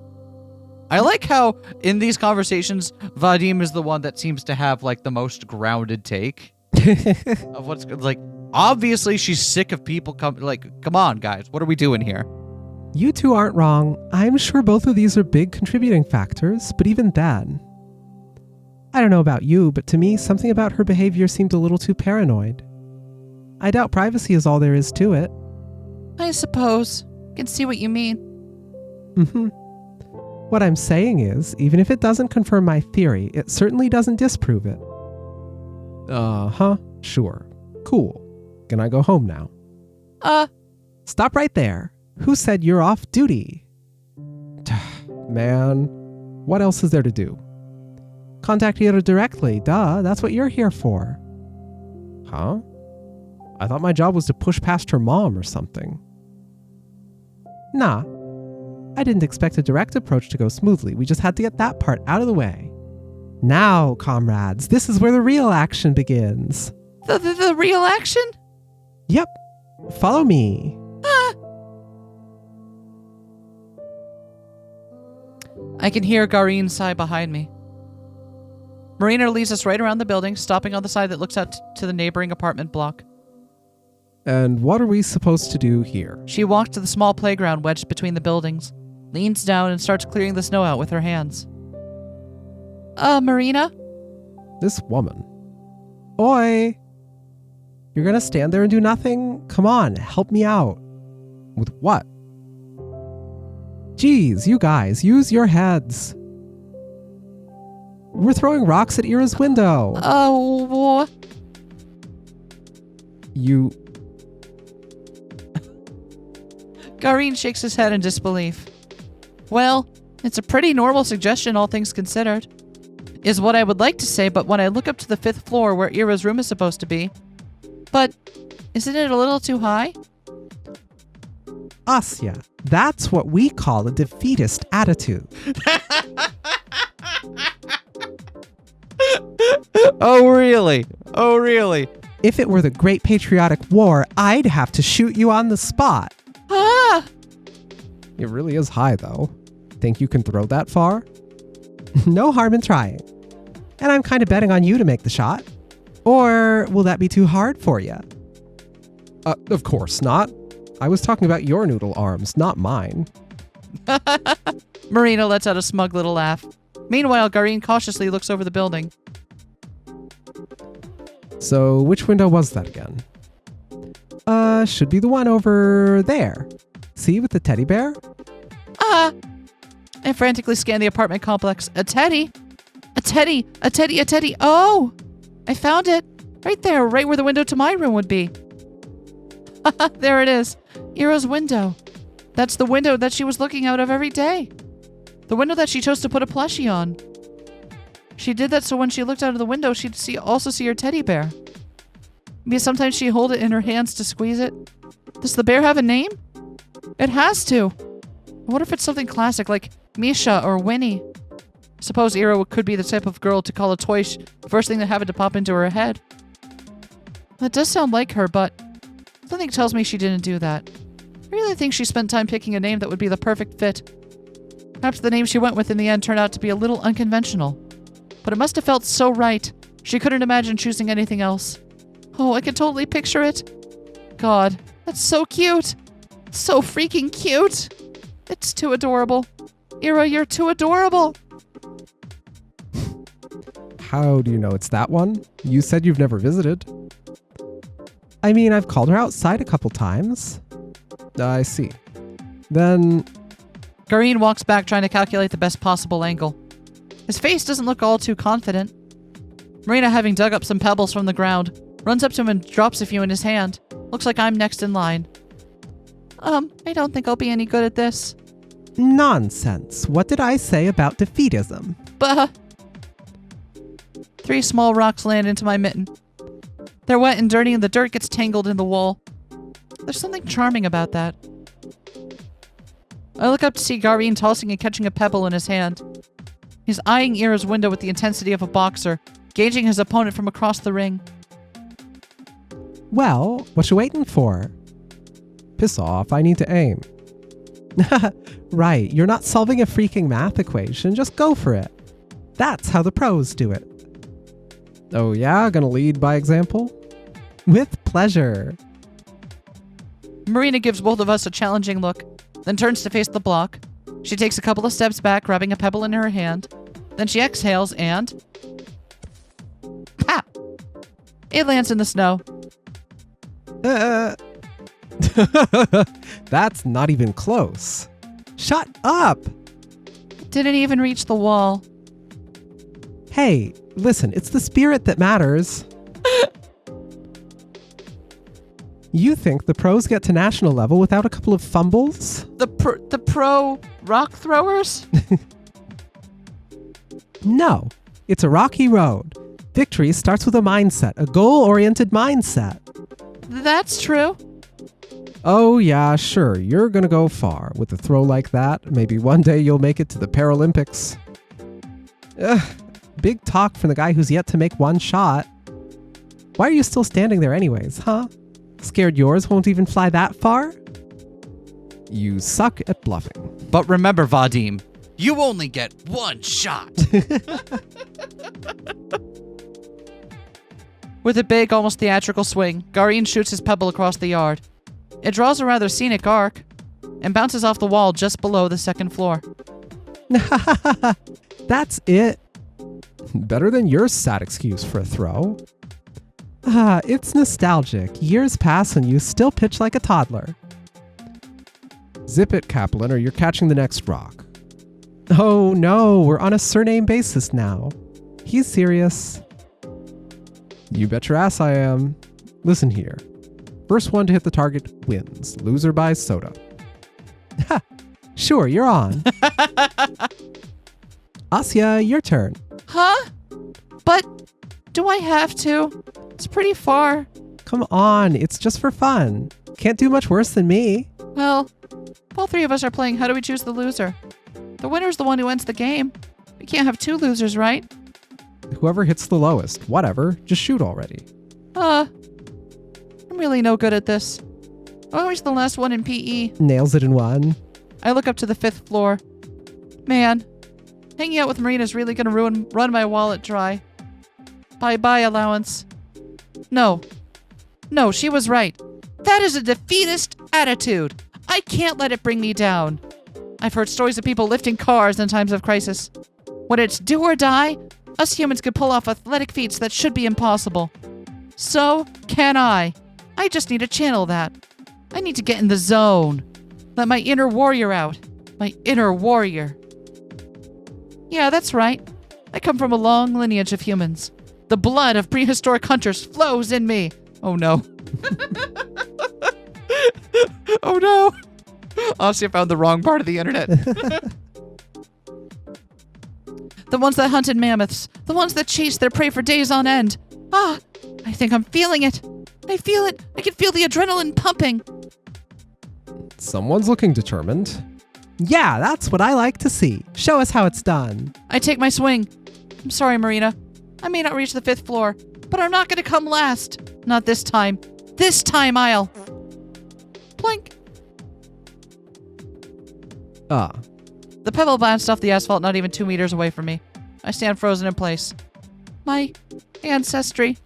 I like how in these conversations, Vadim is the one that seems to have like the most grounded take of what's like. Obviously, she's sick of people come on, guys, what are we doing here? You two aren't wrong. I'm sure both of these are big contributing factors, but even then. I don't know about you, but to me, something about her behavior seemed a little too paranoid. I doubt privacy is all there is to it. I suppose. Can see what you mean. Mm-hmm. What I'm saying is, even if it doesn't confirm my theory, it certainly doesn't disprove it. Sure. Cool. Can I go home now? Stop right there. Who said you're off duty? Man, what else is there to do? Contact Hiro directly, duh, that's what you're here for. Huh? I thought my job was to push past her mom or something. Nah. I didn't expect a direct approach to go smoothly. We just had to get that part out of the way. Now, comrades, this is where the real action begins. The real action? Yep. Follow me. I can hear Garin sigh behind me. Marina leads us right around the building, stopping on the side that looks out to the neighboring apartment block. And what are we supposed to do here? She walks to the small playground wedged between the buildings, leans down and starts clearing the snow out with her hands. Marina? This woman. Oi! You're gonna stand there and do nothing? Come on, help me out. With what? Geez, you guys, use your heads. We're throwing rocks at Ira's window. Oh. You... Garin shakes his head in disbelief. Well, it's a pretty normal suggestion, all things considered. is what I would like to say, but when I look up to the 5th floor where Ira's room is supposed to be. But isn't it a little too high? Asya, that's what we call a defeatist attitude. Oh, really? Oh, really? If it were the Great Patriotic War, I'd have to shoot you on the spot. Ah! It really is high, though. Think you can throw that far? No harm in trying. And I'm kind of betting on you to make the shot. Or will that be too hard for you? Of course not. I was talking about your noodle arms, not mine. Marina lets out a smug little laugh. Meanwhile, Garin cautiously looks over the building. So, which window was that again? Should be the one over there. See, with the teddy bear? Ah! I frantically scan the apartment complex. A teddy? A teddy! A teddy! A teddy! Oh! I found it! Right there, right where the window to my room would be. There it is. Ira's window. That's the window that she was looking out of every day. The window that she chose to put a plushie on. She did that so when she looked out of the window, she'd also see her teddy bear. Maybe sometimes she'd hold it in her hands to squeeze it. Does the bear have a name? It has to. I wonder if it's something classic like Misha or Winnie. Suppose Ira could be the type of girl to call a toy first thing that happened to pop into her head. That does sound like her, but something tells me she didn't do that. I really think she spent time picking a name that would be the perfect fit. Perhaps the name she went with in the end turned out to be a little unconventional. But it must have felt so right. She couldn't imagine choosing anything else. Oh, I can totally picture it. God, that's so cute. So freaking cute. It's too adorable. Ira, you're too adorable. How do you know it's that one? You said you've never visited. I mean, I've called her outside a couple times. I see. Then... Garin walks back trying to calculate the best possible angle. His face doesn't look all too confident. Marina, having dug up some pebbles from the ground, runs up to him and drops a few in his hand. Looks like I'm next in line. I don't think I'll be any good at this. Nonsense. What did I say about defeatism? Bah! 3 small rocks land into my mitten. They're wet and dirty and the dirt gets tangled in the wall. There's something charming about that. I look up to see Garin tossing and catching a pebble in his hand. He's eyeing Ira's window with the intensity of a boxer, gauging his opponent from across the ring. Well, what you waiting for? Piss off, I need to aim. Right, you're not solving a freaking math equation, just go for it. That's how the pros do it. Oh yeah, gonna lead by example? With pleasure. Marina gives both of us a challenging look, then turns to face the block. She takes a couple of steps back, grabbing a pebble in her hand. Then she exhales and... Pap! It lands in the snow. That's not even close. Shut up! Didn't even reach the wall. Hey, listen, it's the spirit that matters. You think the pros get to national level without a couple of fumbles? The pro rock throwers? No, it's a rocky road. Victory starts with a mindset, a goal-oriented mindset. That's true. Oh yeah, sure, you're gonna go far with a throw like that. Maybe one day you'll make it to the Paralympics. Ugh, big talk from the guy who's yet to make one shot. Why are you still standing there anyways, huh? Scared yours won't even fly that far? You suck at bluffing. But remember, Vadim, you only get one shot. With a big, almost theatrical swing, Garin shoots his pebble across the yard. It draws a rather scenic arc and bounces off the wall just below the 2nd floor. That's it. Better than your sad excuse for a throw. It's nostalgic. Years pass and you still pitch like a toddler. Zip it, Kaplan, or you're catching the next rock. Oh no, we're on a surname basis now. He's serious. You bet your ass I am. Listen here. First one to hit the target wins. Loser buys soda. Ha! Sure, you're on. Asya, your turn. Huh? But do I have to? It's pretty far. Come on, it's just for fun. Can't do much worse than me. Well, if all three of us are playing, how do we choose the loser? The winner's the one who ends the game. We can't have two losers, right? Whoever hits the lowest, whatever, just shoot already. I'm really no good at this. I'm always the last one in PE. Nails it in one. I look up to the 5th floor. Man, hanging out with Marina's really gonna run my wallet dry. Bye-bye, allowance. No, she was right. That is a defeatist attitude. I can't let it bring me down. I've heard stories of people lifting cars in times of crisis. When it's do or die, us humans can pull off athletic feats that should be impossible. So can I. I just need to channel that. I need to get in the zone. Let my inner warrior out. My inner warrior. Yeah, that's right. I come from a long lineage of humans. The blood of prehistoric hunters flows in me. Oh no. Oh no. Asya found the wrong part of the internet. The ones that hunted mammoths. The ones that chased their prey for days on end. Ah, I think I'm feeling it. I feel it. I can feel the adrenaline pumping. Someone's looking determined. Yeah, that's what I like to see. Show us how it's done. I take my swing. I'm sorry, Marina. I may not reach the 5th floor, but I'm not going to come last. Not this time. This time I'll... Plink. The pebble bounced off the asphalt not even 2 meters away from me. I stand frozen in place. My ancestry.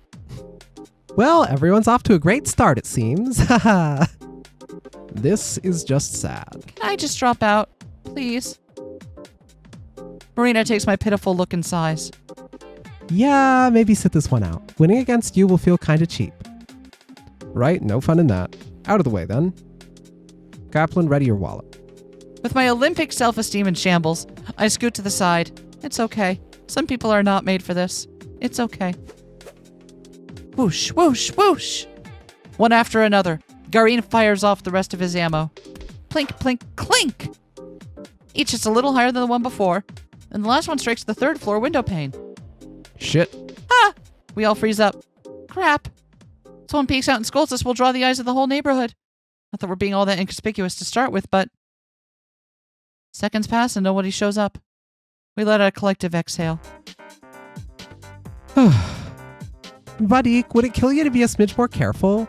Well, everyone's off to a great start, it seems. Haha. This is just sad. Can I just drop out? Please? Marina takes my pitiful look and sighs. Yeah, maybe sit this one out. Winning against you will feel kinda cheap. Right, no fun in that. Out of the way then. Kaplan, ready your wallet. With my Olympic self-esteem in shambles, I scoot to the side. It's okay. Some people are not made for this. It's okay. Whoosh, whoosh, whoosh. One after another, Garin fires off the rest of his ammo. Plink, plink, clink! Each just a little higher than the one before, and the last one strikes the 3rd floor window pane. Shit. Ah! We all freeze up. Crap. Someone peeks out and scolds us, we'll draw the eyes of the whole neighborhood. Not that we're being all that inconspicuous to start with, but... Seconds pass and nobody shows up. We let out a collective exhale. Vadik, would it kill you to be a smidge more careful?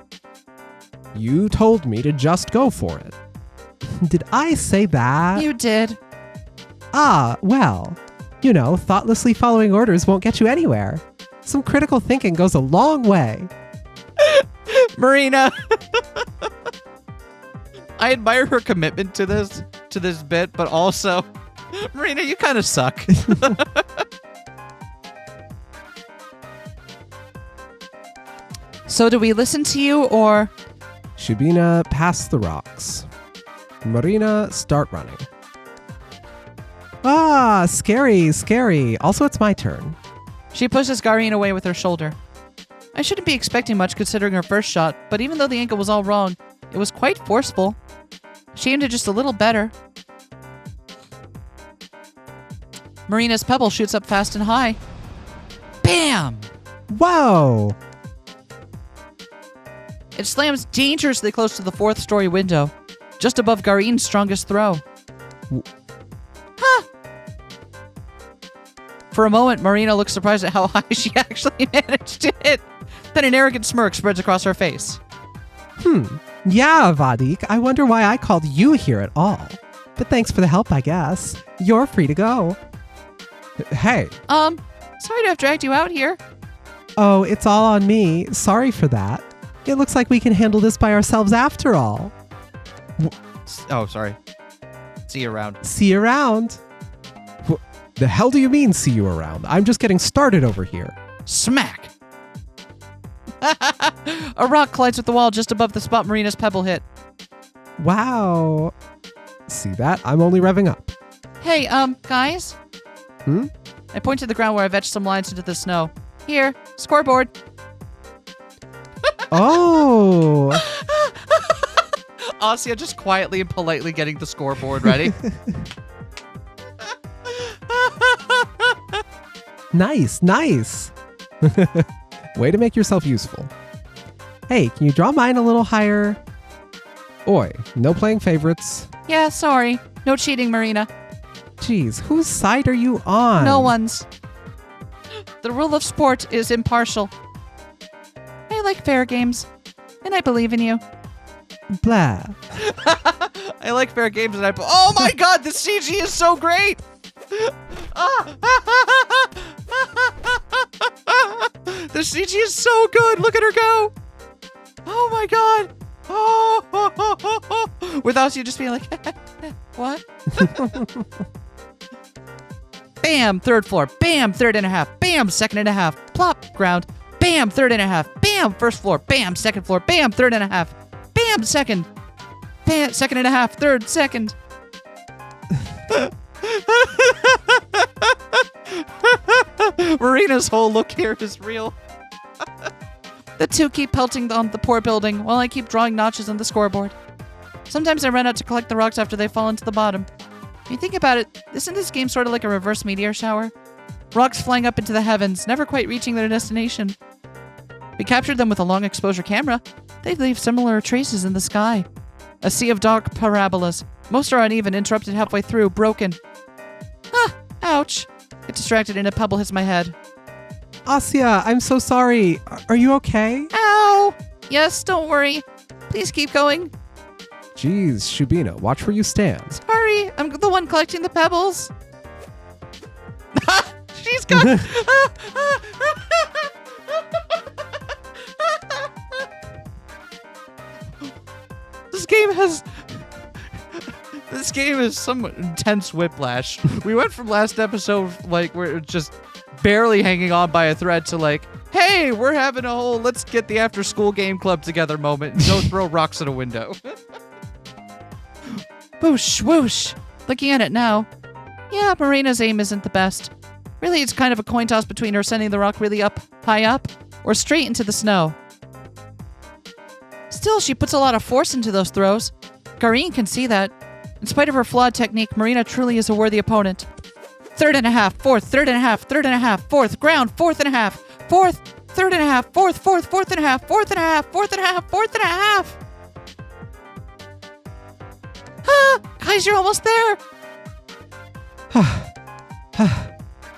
You told me to just go for it. Did I say that? You did. Ah, well. You know, thoughtlessly following orders won't get you anywhere. Some critical thinking goes a long way. Marina. I admire her commitment to this bit, but also, Marina, you kind of suck. So do we listen to you, or... Shubina, pass the rocks. Marina, start running. Ah, scary, scary. Also, it's my turn. She pushes Garin away with her shoulder. I shouldn't be expecting much considering her first shot, but even though the angle was all wrong, it was quite forceful. She aimed it just a little better. Marina's pebble shoots up fast and high. Bam! Whoa! It slams dangerously close to the 4th-story window, just above Garin's strongest throw. Ha! For a moment, Marina looks surprised at how high she actually managed to hit. Then an arrogant smirk spreads across her face. Yeah, Vadik, I wonder why I called you here at all. But thanks for the help, I guess. You're free to go. Hey. Sorry to have dragged you out here. Oh, it's all on me. Sorry for that. It looks like we can handle this by ourselves after all. Oh, sorry. See you around. See you around. The hell do you mean, see you around? I'm just getting started over here. Smack! A rock collides with the wall just above the spot Marina's pebble hit. Wow. See that? I'm only revving up. Hey, guys? I point to the ground where I've etched some lines into the snow. Here, scoreboard. Oh. Asya just quietly and politely getting the scoreboard ready. Nice. Way to make yourself useful. Hey, can you draw mine a little higher? Oi, no playing favorites. Yeah, sorry. No cheating, Marina. Jeez, whose side are you on? No one's. The rule of sport is impartial. I like fair games, and I believe in you. Blah. I like fair games, and oh my god, the CG is so great! The CG is so good. Look at her go. Oh my god. Oh. Without you just being like, what? Bam, third floor. Bam, third and a half. Bam, second and a half. Plop, ground. Bam, third and a half. Bam, first floor. Bam, second floor. Bam, third and a half. Bam, second. Bam, second and a half. Third, second. Marina's whole look here is real. The two keep pelting on the poor building while I keep drawing notches on the scoreboard. Sometimes I run out to collect the rocks after they fall into the bottom. If you think about it, isn't this game sort of like a reverse meteor shower? Rocks flying up into the heavens, never quite reaching their destination. We captured them with a long exposure camera. They leave similar traces in the sky. A sea of dark parabolas. Most are uneven, interrupted halfway through, broken. Ah, ouch. Get distracted and a pebble hits my head. Asya, I'm so sorry. Are you okay? Ow! Yes, don't worry. Please keep going. Jeez, Shubina, watch where you stand. Sorry, I'm the one collecting the pebbles. She's got... This game is some intense whiplash. We went from last episode, like, where it's just barely hanging on by a thread to, like, hey, we're having a whole let's get the after school game club together moment and go throw rocks at a window. Whoosh, whoosh. Looking at it now. Yeah, Marina's aim isn't the best. Really, it's kind of a coin toss between her sending the rock really high up, or straight into the snow. Still, she puts a lot of force into those throws. Garine can see that. In spite of her flawed technique, Marina truly is a worthy opponent. Third and a half, fourth, third and a half, third and a half, fourth, ground, fourth and a half, fourth, third and a half, fourth, fourth and a half, fourth and a half, fourth and a half, fourth and a half. Ah, guys, you're almost there.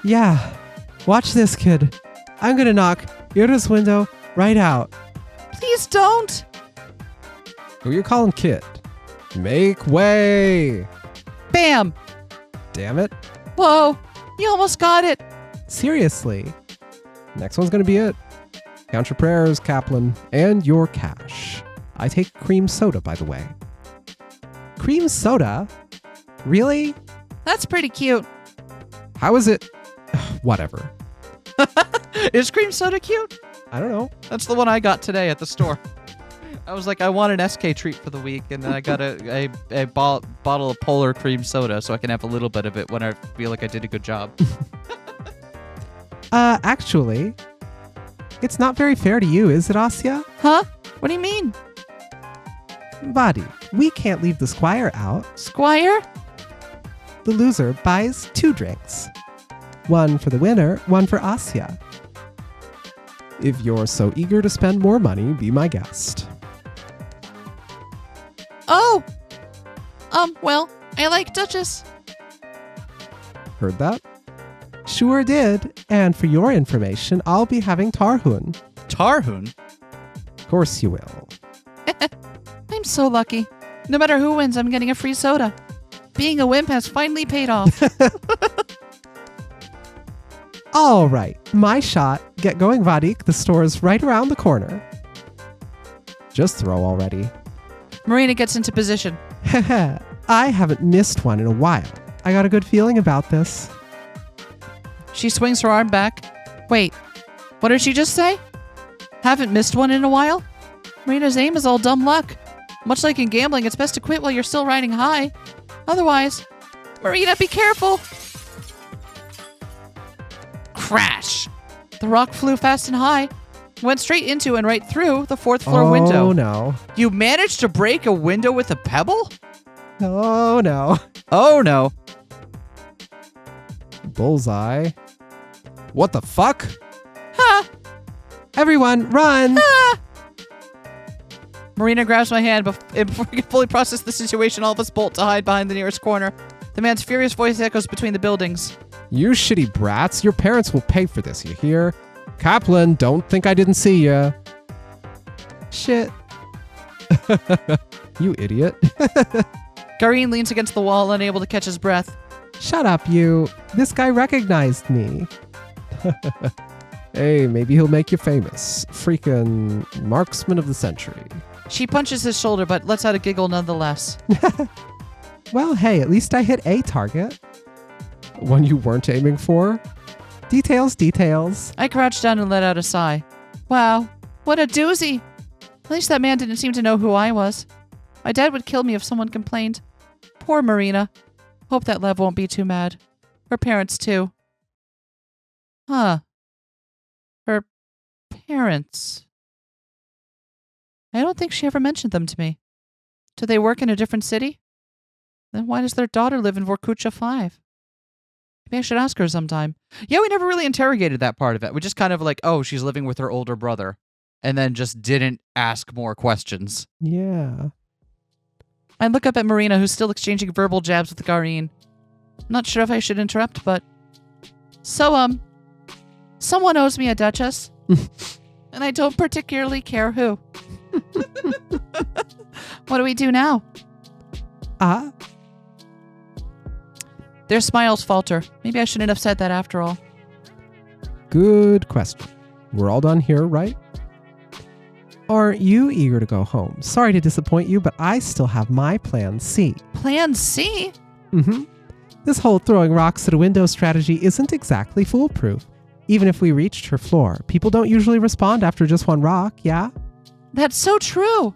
Yeah. Watch this, kid. I'm gonna knock Ira's window right out. Please don't. Who you calling kid? Make way. Bam. Damn it. Whoa, you almost got it. Seriously. Next one's gonna be it. Count your prayers, Kaplan, and your cash. I take cream soda, by the way. Cream soda? Really? That's pretty cute. How is it? Whatever. Is cream soda cute? I don't know. That's the one I got today at the store. I was like, I want an SK treat for the week, and then I got a bottle of Polar cream soda so I can have a little bit of it when I feel like I did a good job. Actually, it's not very fair to you, is it, Asya? Huh? What do you mean? Buddy, we can't leave the squire out. Squire? The loser buys 2 drinks. One for the winner, one for Asya. If you're so eager to spend more money, be my guest. Oh! Well, I like Duchess. Heard that? Sure did. And for your information, I'll be having Tarhun. Tarhun? Of course you will. I'm so lucky. No matter who wins, I'm getting a free soda. Being a wimp has finally paid off. All right, my shot. Get going, Vadik. The store is right around the corner. Just throw already. Marina gets into position. I haven't missed one in a while. I got a good feeling about this. She swings her arm back. Wait, what did she just say? Haven't missed one in a while? Marina's aim is all dumb luck. Much like in gambling, it's best to quit while you're still riding high. Otherwise, Marina, be careful. Crash! The rock flew fast and high, went straight into and right through the 4th floor window. Oh no. You managed to break a window with a pebble? Oh no. Oh no. Bullseye. What the fuck? Ha! Everyone, run! Ah! Marina grabs my hand before we can fully process the situation. All of us bolt to hide behind the nearest corner. The man's furious voice echoes between the buildings. You shitty brats. Your parents will pay for this, you hear? Kaplan, don't think I didn't see ya. Shit. You idiot. Gareen leans against the wall, unable to catch his breath. Shut up, you. This guy recognized me. Hey, maybe he'll make you famous. Freaking marksman of the century. She punches his shoulder, but lets out a giggle nonetheless. Well, hey, at least I hit a target. One you weren't aiming for. Details, details. I crouched down and let out a sigh. Wow, what a doozy. At least that man didn't seem to know who I was. My dad would kill me if someone complained. Poor Marina. Hope that Lev won't be too mad. Her parents, too. Huh. Her parents. I don't think she ever mentioned them to me. Do they work in a different city? Then why does their daughter live in Vorkucha 5? Maybe I should ask her sometime. Yeah, we never really interrogated that part of it. We just kind of like, oh, she's living with her older brother. And then just didn't ask more questions. Yeah. I look up at Marina, who's still exchanging verbal jabs with Gareen. Not sure if I should interrupt, but... So, someone owes me a duchess. And I don't particularly care who. What do we do now? Their smiles falter. Maybe I shouldn't have said that after all. Good question. We're all done here, right? Aren't you eager to go home? Sorry to disappoint you, but I still have my plan C. Plan C? Mm-hmm. This whole throwing rocks at a window strategy isn't exactly foolproof. Even if we reached her floor, people don't usually respond after just one rock, yeah? That's so true.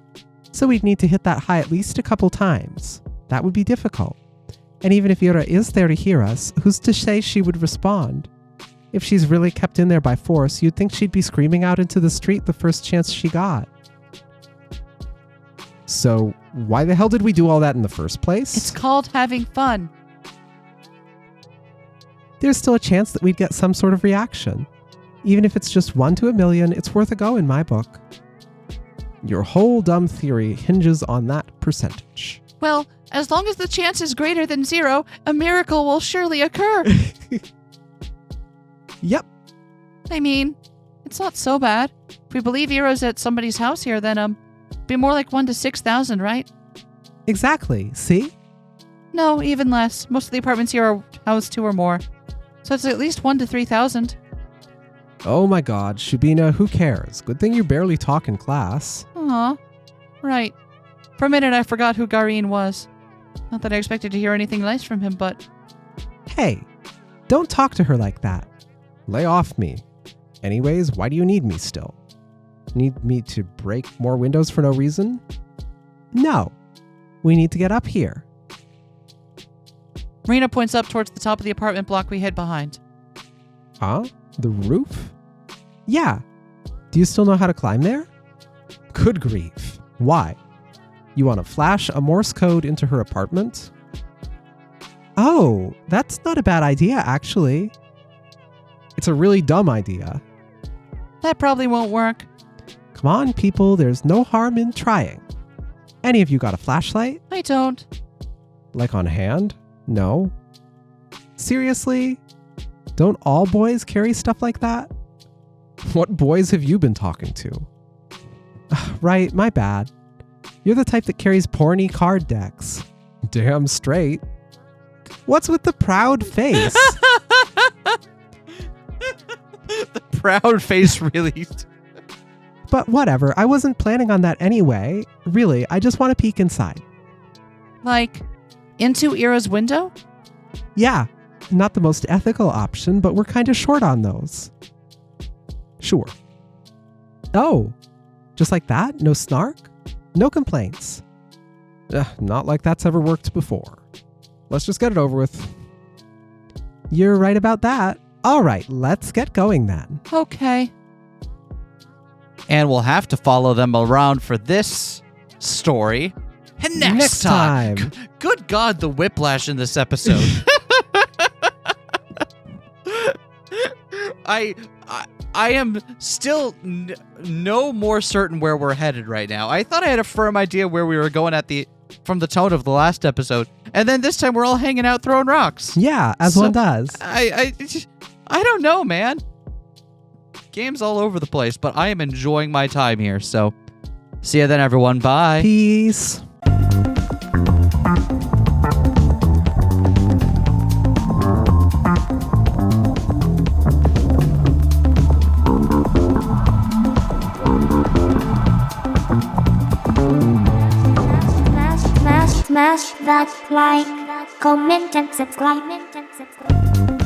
So we'd need to hit that high at least a couple times. That would be difficult. And even if Yura is there to hear us, who's to say she would respond? If she's really kept in there by force, you'd think she'd be screaming out into the street the first chance she got. So, why the hell did we do all that in the first place? It's called having fun. There's still a chance that we'd get some sort of reaction. Even if it's just 1 to a million, it's worth a go in my book. Your whole dumb theory hinges on that percentage. Well, as long as the chance is greater than 0, a miracle will surely occur. Yep. I mean, it's not so bad. If we believe Ero's at somebody's house here, then, be more like 1 to 6,000, right? Exactly. See? No, even less. Most of the apartments here are housed 2 or more. So it's at least 1 to 3,000. Oh my god, Shubina, who cares? Good thing you barely talk in class. Aw. Right. For a minute, I forgot who Gareen was. Not that I expected to hear anything nice from him, but... Hey, don't talk to her like that. Lay off me. Anyways, why do you need me still? Need me to break more windows for no reason? No. We need to get up here. Marina points up towards the top of the apartment block we hid behind. Huh? The roof? Yeah. Do you still know how to climb there? Good grief. Why? You want to flash a Morse code into her apartment? Oh, that's not a bad idea, actually. It's a really dumb idea. That probably won't work. Come on, people, there's no harm in trying. Any of you got a flashlight? I don't. Like on hand? No. Seriously? Don't all boys carry stuff like that? What boys have you been talking to? Right, my bad. You're the type that carries porny card decks. Damn straight. What's with the proud face? The proud face really... But whatever, I wasn't planning on that anyway. Really, I just want to peek inside. Like, into Ira's window? Yeah, not the most ethical option, but we're kind of short on those. Sure. Oh, just like that? No snark? No complaints? Not like that's ever worked before. Let's just get it over with. You're right about that. All right, let's get going then. Okay. And we'll have to follow them around for this story. And next time. Good God, the whiplash in this episode. I am still no more certain where we're headed right now. I thought I had a firm idea where we were going from the tone of the last episode, and then this time we're all hanging out throwing rocks. Yeah, as one does. I don't know, man. Game's all over the place, but I am enjoying my time here. So, see ya then, everyone. Bye. Peace. Smash that like, comment and subscribe.